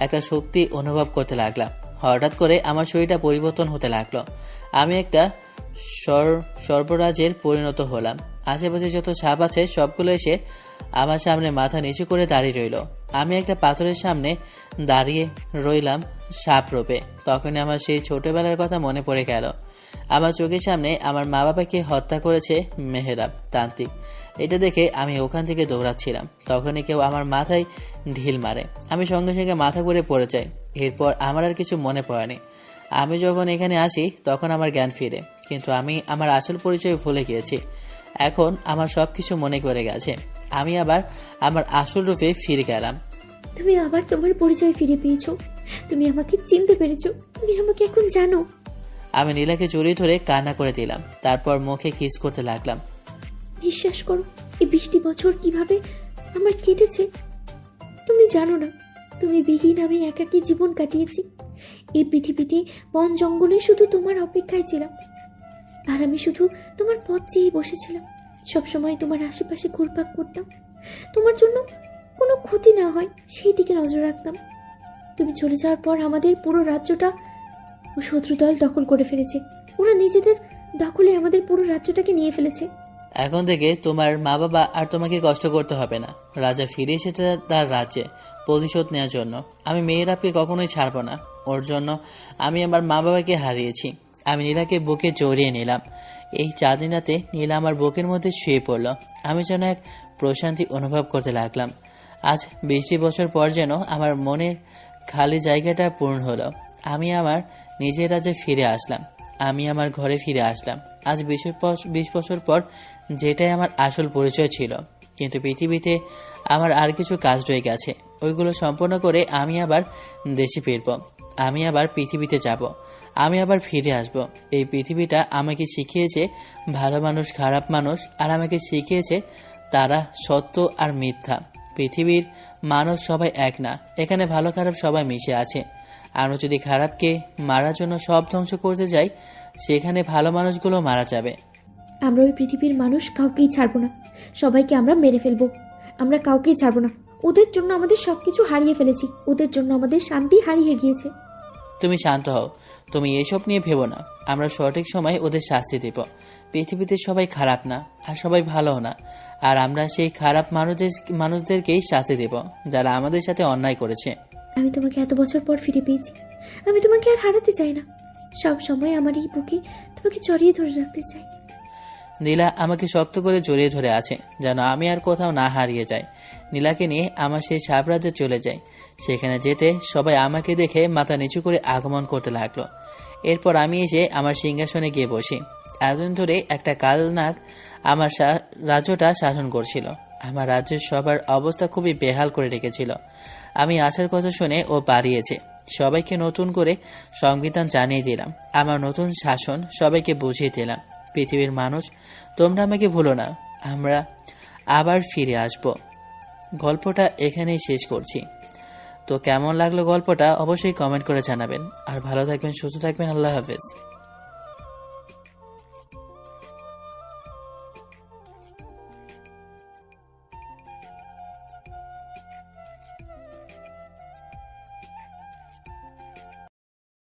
একটা শক্তি অনুভব করতে লাগলাম। হঠাৎ করে আমার শরীরটা পরিবর্তন হতে লাগলো, আমি একটা সর্বরাজের পরিণত হলাম। আশেপাশে যত সাপ আছে সবগুলো এসে আমার সামনে মাথা নিচু করে দাঁড়িয়ে রইল। আমি একটা পাথরের সামনে দাঁড়িয়ে রইলাম সাপ রূপে। তখনই আমার সেই ছোটবেলার কথা মনে পড়ে গেল। আমার চোখের সামনে আমার মা বাবাকে হত্যা করেছে মেহরাব তান্ত্রিক। এটা দেখে আমি ওখান থেকে দৌড়াচ্ছিলাম, তখনই কেউ আমার মাথায় ঢিল মারে। আমি সঙ্গে সঙ্গে মাথা ঘুরে পড়ে যাই। এরপর আমার আর কিছু মনে পড়েনি। আমি যখন এখানে আসি তখন আমার জ্ঞান ফিরে, কিন্তু আমি আমার আসল পরিচয় ভুলে গিয়েছি। এখন আমার সবকিছু মনে পড়ে গেছে, আমি আবার আমার আসল রূপে ফিরে গেলাম। তুমি আবার তোমার পরিচয় ফিরে পেয়েছো, তুমি আমাকে চিনতে পেরেছো, তুমি আমাকে এখন জানো। আমি নীলাকে জড়িয়ে ধরে কান্না করে দিলাম, তারপর মুখে কিস করতে লাগলাম। বিশ্বাস করো, এই 20টি বছর কিভাবে আমার কেটেছে তুমি জানো না। তুমি বিহীন আমি একাকী জীবন কাটিয়েছি। এই পৃথিবীতে বন জঙ্গলে শুধু তোমার অপেক্ষায় ছিলাম, আর আমি শুধু তোমার পথ চেয়ে বসেছিলাম। সবসময় তোমার আশেপাশে ঘুরপাক করতাম, তোমার জন্য কোনো ক্ষতি না হয় সেই দিকে নজর রাখতাম। তুমি চলে যাওয়ার পর আমাদের পুরো রাজ্যটা ও শত্রুদল দখল করে ফেলেছে। ওরা নিজেদের দখলে আমাদের পুরো রাজ্যটাকে নিয়ে ফেলেছে। এখন থেকে তোমার মা বাবা আর তোমাকে কষ্ট করতে হবে না। রাজা ফিরে এসেছে তার রাজ্যে প্রতিশোধ নেওয়ার জন্য। আমি মেয়েরাপকে কখনোই ছাড়বো না। ওর জন্য আমি আমার মা বাবাকে হারিয়েছি। আমি নীলাকে বুকে জড়িয়ে নিলাম। এই চাঁদনি রাতে নীলা আমার বুকের মধ্যে শুয়ে পড়ল। আমি যেন এক প্রশান্তি অনুভব করতে লাগলাম। আজ 20 বছর পর যেন আমার মনের খালি জায়গাটা পূর্ণ হলো। আমি আমার নিজের রাজ্যে ফিরে আসলাম। আমি আমার ঘরে ফিরে আসলাম। আজ 20 বছর পর, যেটাই আমার আসল পরিচয় ছিল। কিন্তু পৃথিবীতে আমার আর কিছু কাজ রয়ে গেছে, ওইগুলো সম্পন্ন করে আমি আবার দেশে ফিরব। আমি আবার পৃথিবীতে যাব, আমি আবার ফিরে আসব। এই পৃথিবীটা আমাকে শিখিয়েছে ভালো মানুষ খারাপ মানুষ, আর আমাকে শিখিয়েছে তারা সত্য আর মিথ্যা। পৃথিবীর মানুষ সবাই এক না, এখানে ভালো খারাপ সবাই মিশে আছে। আমরা যদি খারাপকে মারার জন্য সব ধ্বংস করতে যাই, সেখানে ভালো মানুষগুলো মারা যাবে। আমরা ওই পৃথিবীর মানুষ কাউকেই ছাড়বো না, সবাইকে আমরা মেরে ফেলবো। আমরা কাউকেই ছাড়বো না। ওদের জন্য আমাদের সবকিছু হারিয়ে ফেলেছি, ওদের জন্য আমাদের শান্তি হারিয়ে গিয়েছে। তুমি শান্ত হও, তুমি এসব নিয়ে ভেবো না। আমরা সঠিক সময় ওদের শাস্তি দেব। পৃথিবীতে সবাই খারাপ না, আর সবাই ভালো না। আর আমরা সেই খারাপ মানুষদেরকেই শাস্তি দেব যারা আমাদের সাথে অন্যায় করেছে। আমি তোমাকে এত বছর পর ফিরে পেয়েছি, আমি তোমাকে আর হারাতে চাই না। সব সময় আমার এই বুকে তোমাকে জড়িয়ে ধরে রাখতে চাই। নীলা আমাকে শক্ত করে জড়িয়ে ধরে আছে, যেন আমি আর কোথাও না হারিয়ে যাই। নীলাকে নিয়ে আমার সেই সাম্রাজ্যে চলে যাই। সেখানে যেতে সবাই আমাকে দেখে মাথা নিচু করে আগমন করতে লাগলো। এরপর আমি এসে আমার সিংহাসনে গিয়ে বসি। এতদিন ধরে একটা কালনাগ আমার রাজ্যটা শাসন করছিল। আমার রাজ্যের সবার অবস্থা খুবই বেহাল করে রেখেছিল। আমি আসার কথা শুনে ও বাড়িয়েছে। সবাইকে নতুন করে সংবিধান জানিয়ে দিলাম, আমার নতুন শাসন সবাইকে বুঝিয়ে দিলাম। পৃথিবীর মানুষ, তোমরা আমাকে ভুলো না, আমরা আবার ফিরে আসব। গল্পটা এখানেই শেষ করছি। তো কেমন লাগলো গল্পটা অবশ্যই কমেন্ট করে জানাবেন। আর ভালো থাকবেন, সুস্থ থাকবেন। আল্লাহ হাফেজ।